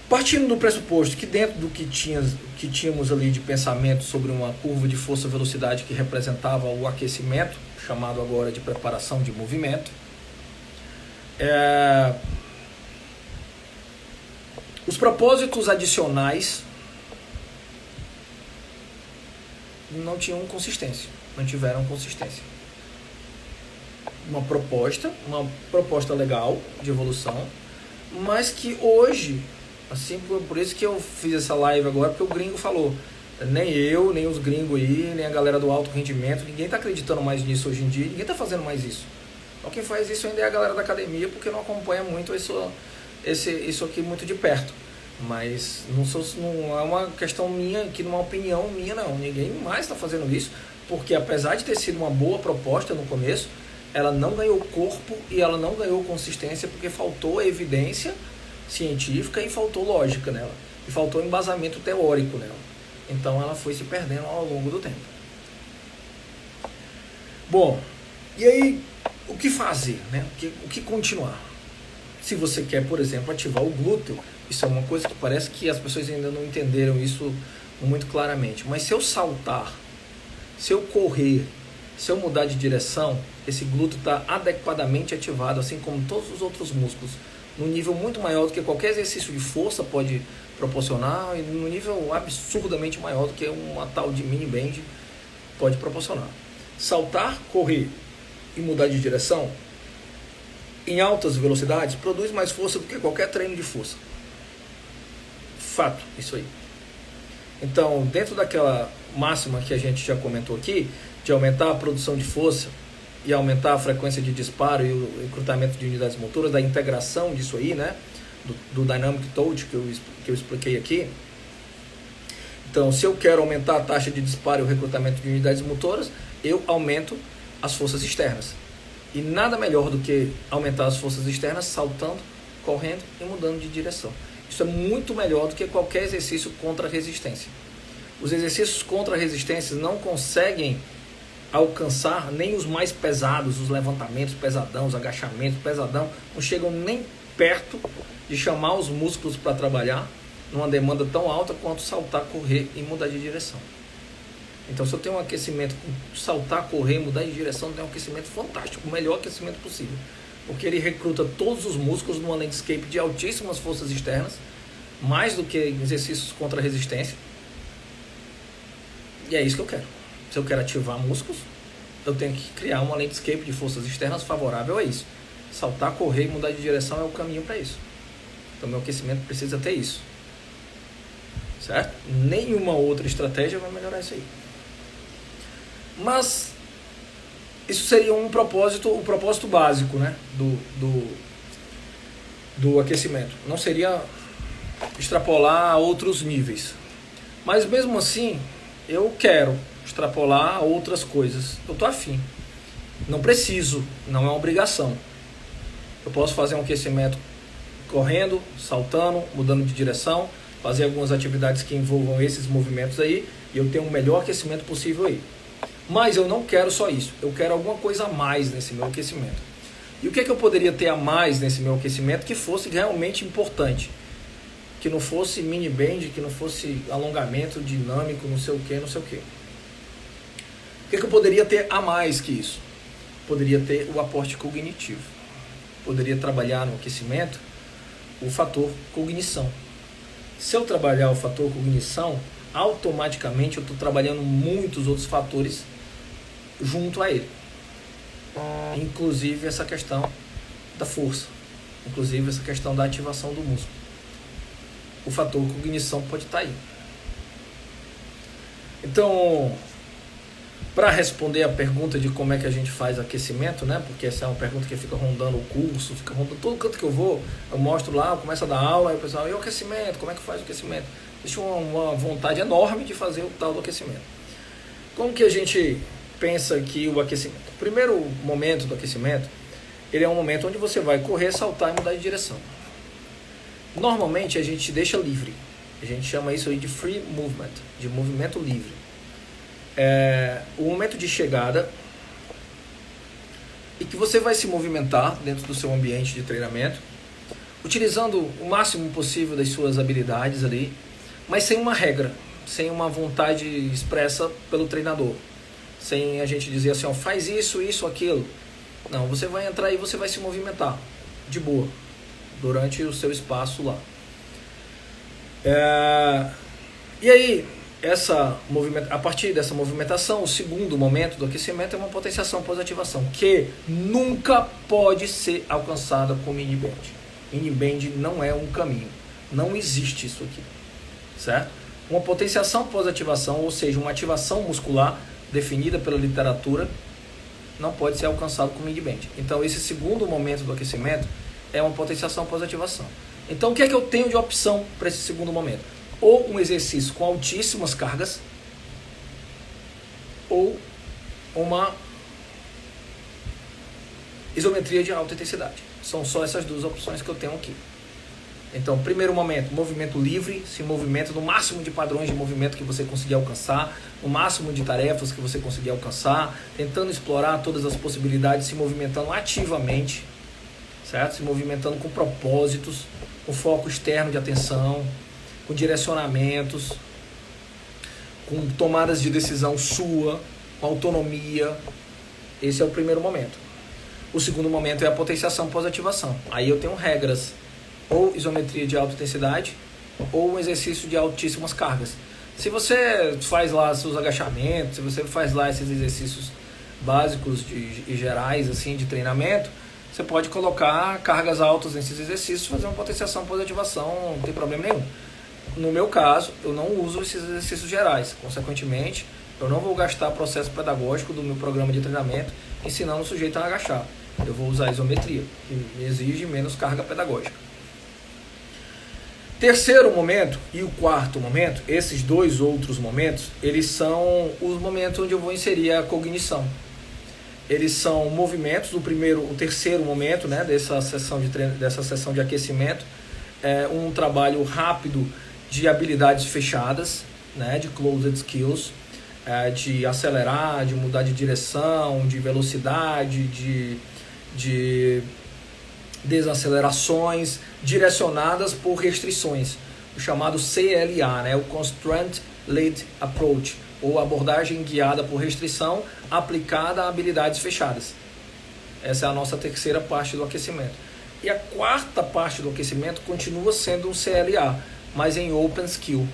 Partindo do pressuposto que dentro do que tínhamos ali de pensamento sobre uma curva de força-velocidade que representava o aquecimento, chamado agora de preparação de movimento, os propósitos adicionais não tiveram consistência. Uma proposta legal de evolução, mas que hoje, assim, por isso que eu fiz essa live agora, porque o gringo falou, nem eu, nem os gringos aí, nem a galera do alto rendimento, ninguém está acreditando mais nisso hoje em dia, ninguém está fazendo mais isso. Só quem faz isso ainda é a galera da academia, porque não acompanha muito isso aqui muito de perto. Mas não é uma questão minha, que não é uma opinião minha não, ninguém mais está fazendo isso, porque apesar de ter sido uma boa proposta no começo, ela não ganhou corpo e ela não ganhou consistência porque faltou evidência científica e faltou lógica nela, e faltou embasamento teórico nela. Então ela foi se perdendo ao longo do tempo. Bom, e aí o que fazer, né? O que continuar? Se você quer, por exemplo, ativar o glúteo, isso é uma coisa que parece que as pessoas ainda não entenderam isso muito claramente. Mas se eu saltar, se eu correr, se eu mudar de direção, esse glúteo está adequadamente ativado, assim como todos os outros músculos, num nível muito maior do que qualquer exercício de força pode proporcionar, e num nível absurdamente maior do que uma tal de mini band pode proporcionar. Saltar, correr e mudar de direção em altas velocidades produz mais força do que qualquer treino de força. Fato, isso aí. Então, dentro daquela máxima que a gente já comentou aqui, de aumentar a produção de força e aumentar a frequência de disparo e o recrutamento de unidades motoras, da integração disso aí, né? Do Dynamic Touch que eu expliquei aqui. Então, se eu quero aumentar a taxa de disparo e o recrutamento de unidades motoras, eu aumento as forças externas. E nada melhor do que aumentar as forças externas saltando, correndo e mudando de direção. Isso é muito melhor do que qualquer exercício contra a resistência. Os exercícios contra a resistência não conseguem alcançar nem os mais pesados, os levantamentos pesadão, os agachamentos pesadão, não chegam nem perto de chamar os músculos para trabalhar numa demanda tão alta quanto saltar, correr e mudar de direção. Então, se eu tenho um aquecimento, saltar, correr, mudar de direção, tem um aquecimento fantástico, o melhor aquecimento possível. Porque ele recruta todos os músculos numa landscape de altíssimas forças externas, mais do que exercícios contra a resistência. E é isso que eu quero. Se eu quero ativar músculos, eu tenho que criar uma landscape de forças externas favorável a isso. Saltar, correr e mudar de direção é o caminho para isso. Então, meu aquecimento precisa ter isso. Certo? Nenhuma outra estratégia vai melhorar isso aí. Mas isso seria o propósito básico, né, do aquecimento. Não seria extrapolar a outros níveis. Mas mesmo assim, eu quero extrapolar a outras coisas. Eu estou afim. Não preciso, não é uma obrigação. Eu posso fazer um aquecimento correndo, saltando, mudando de direção, fazer algumas atividades que envolvam esses movimentos aí, e eu tenho o melhor aquecimento possível aí. Mas eu não quero só isso, eu quero alguma coisa a mais nesse meu aquecimento. E o que é que eu poderia ter a mais nesse meu aquecimento que fosse realmente importante? Que não fosse mini band, que não fosse alongamento dinâmico, não sei o que, não sei o que. O que é que eu poderia ter a mais que isso? Poderia ter o aporte cognitivo. Poderia trabalhar no aquecimento o fator cognição. Se eu trabalhar o fator cognição, automaticamente eu estou trabalhando muitos outros fatores junto a ele. Inclusive essa questão da força. Inclusive essa questão da ativação do músculo. O fator cognição pode estar aí. Então, para responder a pergunta de como é que a gente faz aquecimento, né? Porque essa é uma pergunta que fica rondando o curso, fica rondando todo canto que eu vou, eu mostro lá, eu começo a dar aula, aí o pessoal, e o aquecimento? Como é que faz o aquecimento? Existe uma vontade enorme de fazer o tal do aquecimento. Como que a gente pensa que o aquecimento? O primeiro momento do aquecimento, ele é um momento onde você vai correr, saltar e mudar de direção. Normalmente a gente deixa livre. A gente chama isso aí de free movement, de movimento livre. O momento de chegada e que você vai se movimentar dentro do seu ambiente de treinamento, utilizando o máximo possível das suas habilidades ali, mas sem uma regra, sem uma vontade expressa pelo treinador, sem a gente dizer assim, ó, faz isso, isso, aquilo. Não, você vai entrar e você vai se movimentar de boa durante o seu espaço lá. E aí, a partir dessa movimentação, o segundo momento do aquecimento é uma potenciação pós-ativação, que nunca pode ser alcançada com mini band. Mini band não é um caminho, não existe isso aqui, certo? Uma potenciação pós-ativação, ou seja, uma ativação muscular definida pela literatura, não pode ser alcançado com mini band. Então esse segundo momento do aquecimento é uma potenciação pós-ativação. Então o que é que eu tenho de opção para esse segundo momento? Ou um exercício com altíssimas cargas, ou uma isometria de alta intensidade. São só essas duas opções que eu tenho aqui. Então, primeiro momento, movimento livre, se movimenta no máximo de padrões de movimento que você conseguir alcançar, no máximo de tarefas que você conseguir alcançar, tentando explorar todas as possibilidades, se movimentando ativamente, certo? Se movimentando com propósitos, com foco externo de atenção, com direcionamentos, com tomadas de decisão sua, com autonomia. Esse é o primeiro momento. O segundo momento é a potenciação pós-ativação. Aí eu tenho regras, ou isometria de alta intensidade, ou um exercício de altíssimas cargas. Se você faz lá seus agachamentos, se você faz lá esses exercícios básicos e gerais assim, de treinamento, você pode colocar cargas altas nesses exercícios, fazer uma potenciação pós-ativação, não tem problema nenhum. No meu caso, eu não uso esses exercícios gerais. Consequentemente, eu não vou gastar processo pedagógico do meu programa de treinamento ensinando o sujeito a agachar. Eu vou usar a isometria, que me exige menos carga pedagógica. Terceiro momento e o quarto momento, esses dois outros momentos, eles são os momentos onde eu vou inserir a cognição. Eles são movimentos, o terceiro momento, né, dessa sessão de aquecimento, é um trabalho rápido de habilidades fechadas, né, de closed skills, de acelerar, de mudar de direção, de velocidade, de desacelerações direcionadas por restrições, o chamado CLA, né, o Constraint Led Approach, ou abordagem guiada por restrição aplicada a habilidades fechadas. Essa é a nossa terceira parte do aquecimento. E a quarta parte do aquecimento continua sendo um CLA, mas em Open Skill.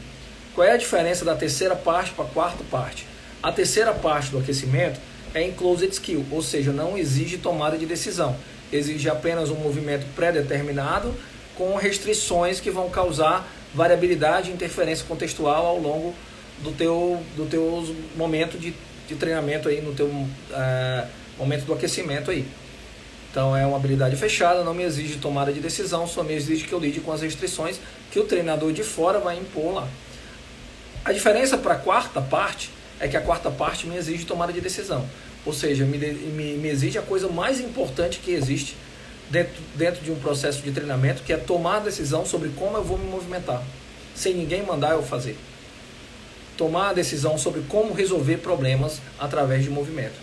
Qual é a diferença da terceira parte para a quarta parte? A terceira parte do aquecimento é em Closed Skill, ou seja, não exige tomada de decisão. Exige apenas um movimento pré-determinado com restrições que vão causar variabilidade e interferência contextual ao longo do teu momento de treinamento, aí, no teu momento do aquecimento. Aí. Então é uma habilidade fechada, não me exige tomada de decisão, só me exige que eu lide com as restrições que o treinador de fora vai impor lá. A diferença para a quarta parte é que a quarta parte me exige tomada de decisão. Ou seja, me exige a coisa mais importante que existe dentro de um processo de treinamento, que é tomar a decisão sobre como eu vou me movimentar, sem ninguém mandar eu fazer. tomar a decisão sobre como resolver problemas através de movimento,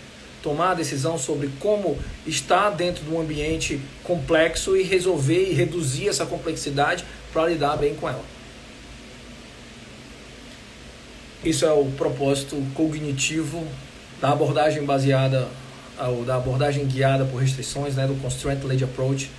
tomar a decisão sobre como estar dentro de um ambiente complexo e resolver e reduzir essa complexidade para lidar bem com ela. Isso é o propósito cognitivo da abordagem baseada, ou da abordagem guiada por restrições, né, do Constraint-Led Approach,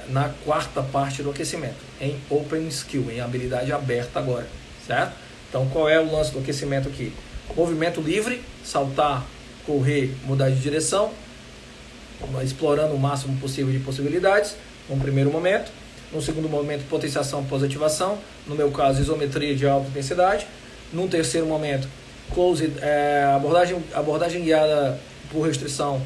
na quarta parte do aquecimento, em Open Skill, em habilidade aberta agora, certo? Então, qual é o lance do aquecimento aqui? Movimento livre, saltar, correr, mudar de direção, explorando o máximo possível de possibilidades, num primeiro momento. No segundo momento, potenciação pós-ativação, no meu caso, isometria de alta intensidade. Num terceiro momento, close, abordagem guiada por restrição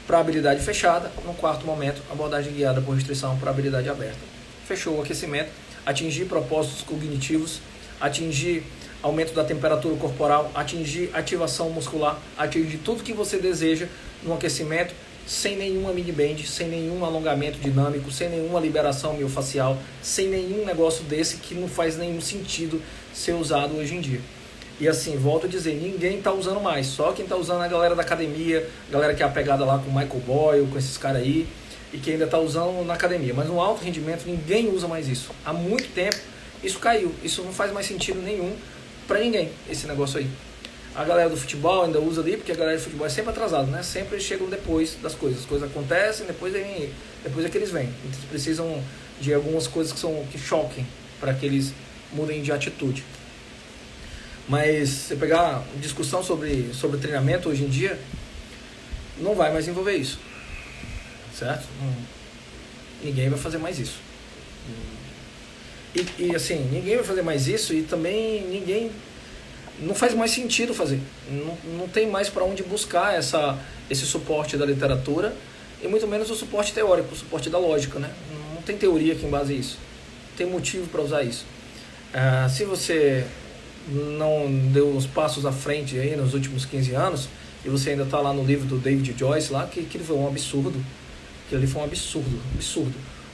para habilidade fechada. No quarto momento, abordagem guiada por restrição para habilidade aberta. Fechou o aquecimento, atingir propósitos cognitivos, atingir aumento da temperatura corporal, atingir ativação muscular, atingir tudo que você deseja no aquecimento, sem nenhuma mini-band, sem nenhum alongamento dinâmico, sem nenhuma liberação miofacial, sem nenhum negócio desse que não faz nenhum sentido ser usado hoje em dia. E assim, volto a dizer, ninguém está usando mais, só quem está usando é a galera da academia, a galera que é apegada lá com o Michael Boyle, com esses caras aí, e que ainda está usando na academia. Mas no alto rendimento ninguém usa mais isso. Há muito tempo isso caiu, isso não faz mais sentido nenhum para ninguém, esse negócio aí. A galera do futebol ainda usa ali, porque a galera do futebol é sempre atrasada, né? Sempre eles chegam depois das coisas. As coisas acontecem, depois é que eles vêm. Eles precisam de algumas coisas que choquem para que eles mudem de atitude. Mas você pegar discussão sobre treinamento hoje em dia, não vai mais envolver isso, certo? Ninguém vai fazer mais isso. E assim, ninguém vai fazer mais isso, e também ninguém... Não faz mais sentido fazer. Não tem mais para onde buscar esse suporte da literatura, e muito menos o suporte teórico, o suporte da lógica, né? Não tem teoria que embase isso. Não tem motivo para usar isso. Se você não deu uns passos à frente aí nos últimos 15 anos, e você ainda está lá no livro do David Joyce, lá, que ele foi um absurdo. Aquilo ali foi um absurdo.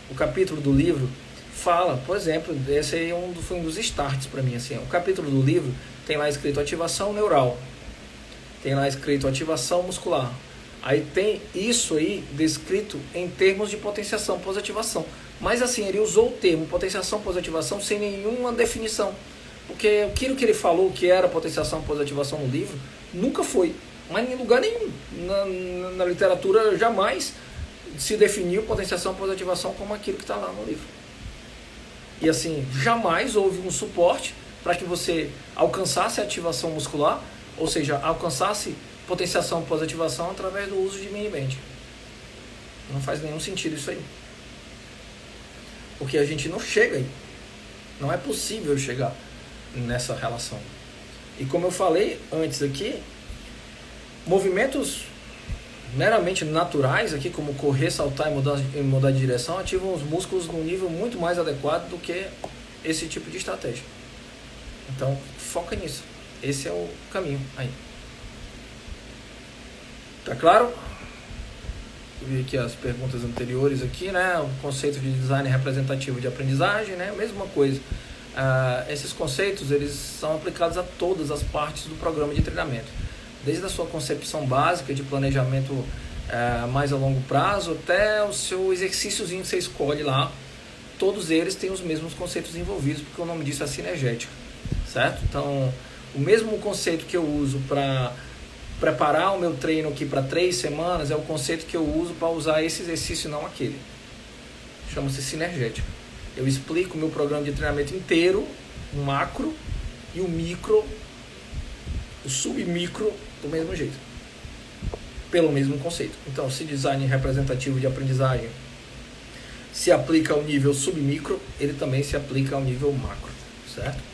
O capítulo do livro fala, por exemplo, esse aí foi um dos starts para mim, assim, o capítulo do livro tem lá escrito ativação neural, tem lá escrito ativação muscular, aí tem isso aí descrito em termos de potenciação pós-ativação, mas assim, ele usou o termo potenciação pós-ativação sem nenhuma definição, porque aquilo que ele falou que era potenciação pós-ativação no livro, nunca foi, mas em lugar nenhum, na literatura jamais se definiu potenciação pós-ativação como aquilo que está lá no livro. E assim, jamais houve um suporte para que você alcançasse a ativação muscular, ou seja, alcançasse potenciação pós-ativação através do uso de mini-band. Não faz nenhum sentido isso aí. Porque a gente não chega aí. Não é possível chegar nessa relação. E como eu falei antes aqui, movimentos meramente naturais aqui, como correr, saltar e mudar de direção, ativam os músculos num nível muito mais adequado do que esse tipo de estratégia. Então, foca nisso. Esse é o caminho aí. Tá claro? Eu vi aqui as perguntas anteriores aqui, né? O conceito de design representativo de aprendizagem, né? Mesma coisa. Esses conceitos, eles são aplicados a todas as partes do programa de treinamento. Desde a sua concepção básica de planejamento mais a longo prazo, até o seu exercíciozinho que você escolhe lá, todos eles têm os mesmos conceitos envolvidos, porque o nome disso é cinergética, certo? Então, o mesmo conceito que eu uso para preparar o meu treino aqui para 3 semanas é o conceito que eu uso para usar esse exercício e não aquele. Chama-se cinergética. Eu explico o meu programa de treinamento inteiro, o macro e o micro, o submicro, do mesmo jeito, pelo mesmo conceito. Então, se design representativo de aprendizagem se aplica ao nível submicro, ele também se aplica ao nível macro, certo?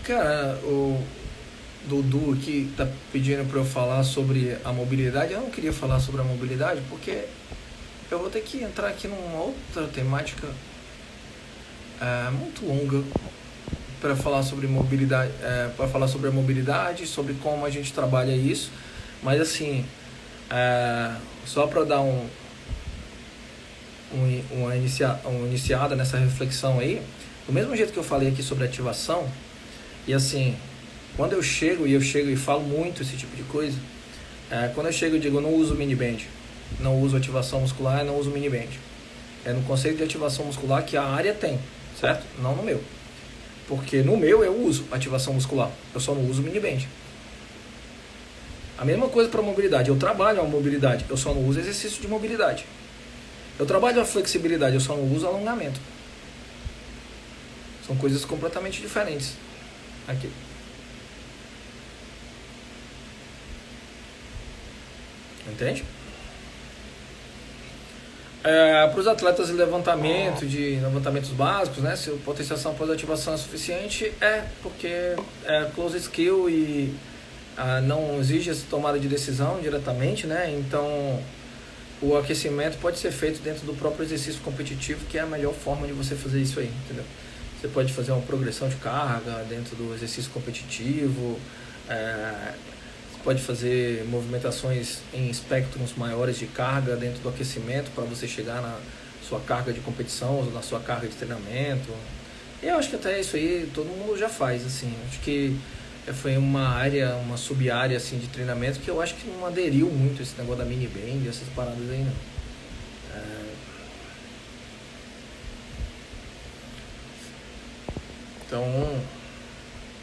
Cara, o Dudu aqui tá pedindo para eu falar sobre a mobilidade. Eu não queria falar sobre a mobilidade porque eu vou ter que entrar aqui numa outra temática muito longa para falar sobre mobilidade, para falar sobre a mobilidade, sobre como a gente trabalha isso. Mas assim, só para dar uma iniciada nessa reflexão aí, do mesmo jeito que eu falei aqui sobre ativação, e assim, quando eu chego e falo muito esse tipo de coisa, quando eu chego e digo, eu não uso mini band, não uso ativação muscular, não uso mini band. É no conceito de ativação muscular que a área tem, certo? Não no meu. Porque no meu eu uso ativação muscular, eu só não uso mini band. A mesma coisa para mobilidade, eu trabalho a mobilidade, eu só não uso exercício de mobilidade. Eu trabalho a flexibilidade, eu só não uso alongamento. São coisas completamente diferentes aqui. Entende? Para os atletas de levantamentos básicos, né? Se a potenciação pós-ativação é suficiente, porque é close skill e não exige essa tomada de decisão diretamente, né? Então, o aquecimento pode ser feito dentro do próprio exercício competitivo, que é a melhor forma de você fazer isso aí, entendeu? Você pode fazer uma progressão de carga dentro do exercício competitivo, você pode fazer movimentações em espectros maiores de carga dentro do aquecimento para você chegar na sua carga de competição ou na sua carga de treinamento. E eu acho que até isso aí todo mundo já faz, assim. Acho que foi uma sub-área assim, de treinamento que eu acho que não aderiu muito esse negócio da mini band, essas paradas aí não. Então,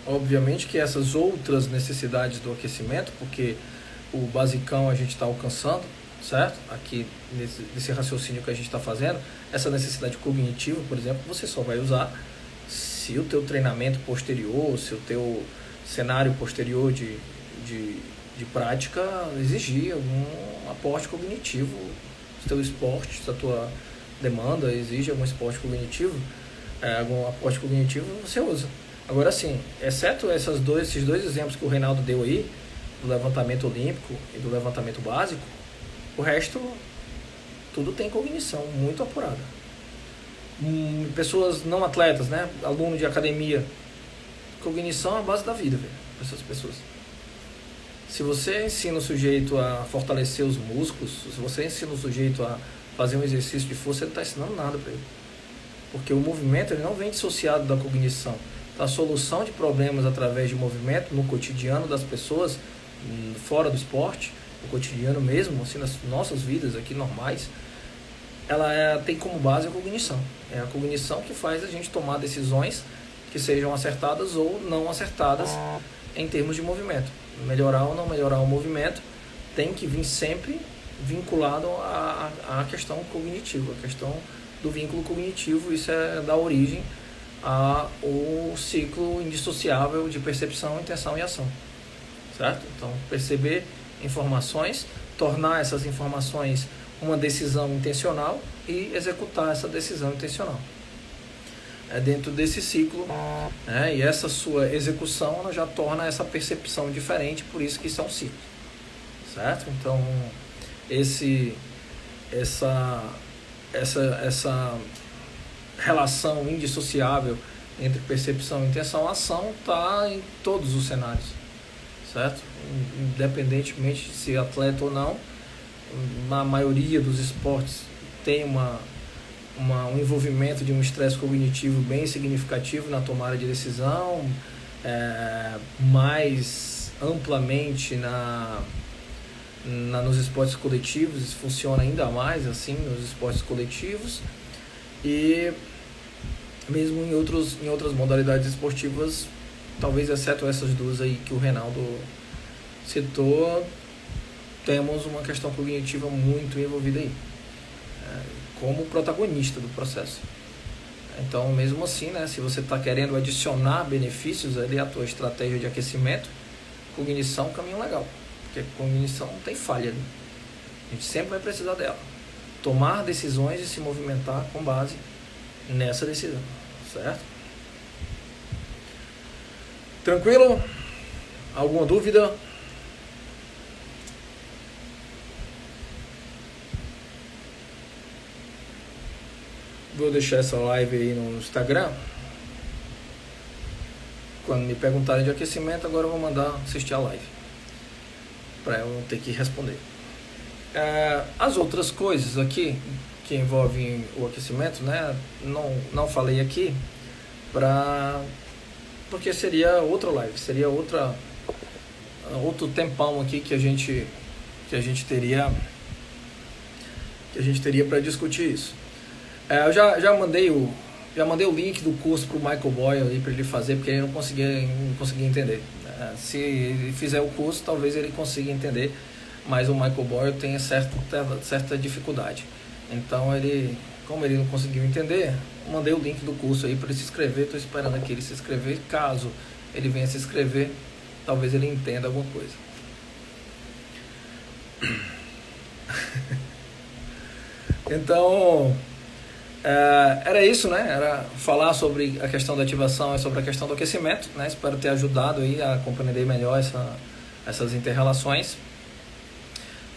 obviamente que essas outras necessidades do aquecimento, porque o basicão a gente está alcançando, certo? Aqui nesse raciocínio que a gente está fazendo, essa necessidade cognitiva, por exemplo, você só vai usar se o teu treinamento posterior, se o teu cenário posterior de prática exigir algum aporte cognitivo, se o teu esporte, se a tua demanda exige algum esporte cognitivo, algum aporte cognitivo, você usa. Agora sim, exceto esses dois exemplos que o Reinaldo deu aí, do levantamento olímpico e do levantamento básico, o resto tudo tem cognição muito apurada. Pessoas não atletas, né? Aluno de academia, cognição é a base da vida, velho, para essas pessoas. Se você ensina o sujeito a fortalecer os músculos, se você ensina o sujeito a fazer um exercício de força, ele não está ensinando nada para ele. Porque o movimento ele não vem dissociado da cognição. A solução de problemas através de movimento no cotidiano das pessoas, fora do esporte, no cotidiano mesmo, assim, nas nossas vidas aqui normais, ela tem como base a cognição. É a cognição que faz a gente tomar decisões que sejam acertadas ou não acertadas em termos de movimento. Melhorar ou não melhorar o movimento tem que vir sempre vinculado à questão cognitiva, a questão do vínculo cognitivo. Isso dá origem ao ciclo indissociável de percepção, intenção e ação, certo? Então, perceber informações, tornar essas informações uma decisão intencional e executar essa decisão intencional. É dentro desse ciclo, né? E essa sua execução ela já torna essa percepção diferente, por isso que isso é um ciclo, certo? Então, essa relação indissociável entre percepção, intenção e ação está em todos os cenários, certo? Independentemente de ser atleta ou não, na maioria dos esportes tem um envolvimento de um estresse cognitivo bem significativo na tomada de decisão, mais amplamente nos esportes coletivos. Isso funciona ainda mais assim nos esportes coletivos, e mesmo em outras modalidades esportivas, talvez exceto essas duas aí que o Reinaldo citou, temos uma questão cognitiva muito envolvida aí, como protagonista do processo. Então, mesmo assim, né, se você está querendo adicionar benefícios ali à tua estratégia de aquecimento, cognição é um caminho legal, porque cognição não tem falha ali. A gente sempre vai precisar dela. Tomar decisões e se movimentar com base nessa decisão, certo? Tranquilo? Alguma dúvida? Vou deixar essa live aí no Instagram. Quando me perguntarem de aquecimento, agora eu vou mandar assistir a live. para eu ter que responder. As outras coisas aqui que envolvem o aquecimento, né, não falei aqui, porque seria outra live, seria outro tempão aqui que a gente teria para discutir isso. Eu já mandei o link do curso para o Michael Boyle para ele fazer, porque ele não conseguia entender. Se ele fizer o curso, talvez ele consiga entender, mas o Michael Boyle tem certa dificuldade. Então, como ele não conseguiu entender, mandei o link do curso aí para ele se inscrever. Estou esperando aqui ele se inscrever. Caso ele venha se inscrever, talvez ele entenda alguma coisa. Então, era isso, né? Era falar sobre a questão da ativação e sobre a questão do aquecimento, né? Espero ter ajudado aí a compreender melhor essas inter-relações.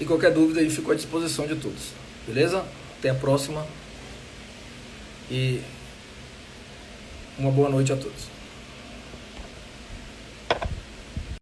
E qualquer dúvida aí, fico à disposição de todos. Beleza? Até a próxima. E uma boa noite a todos.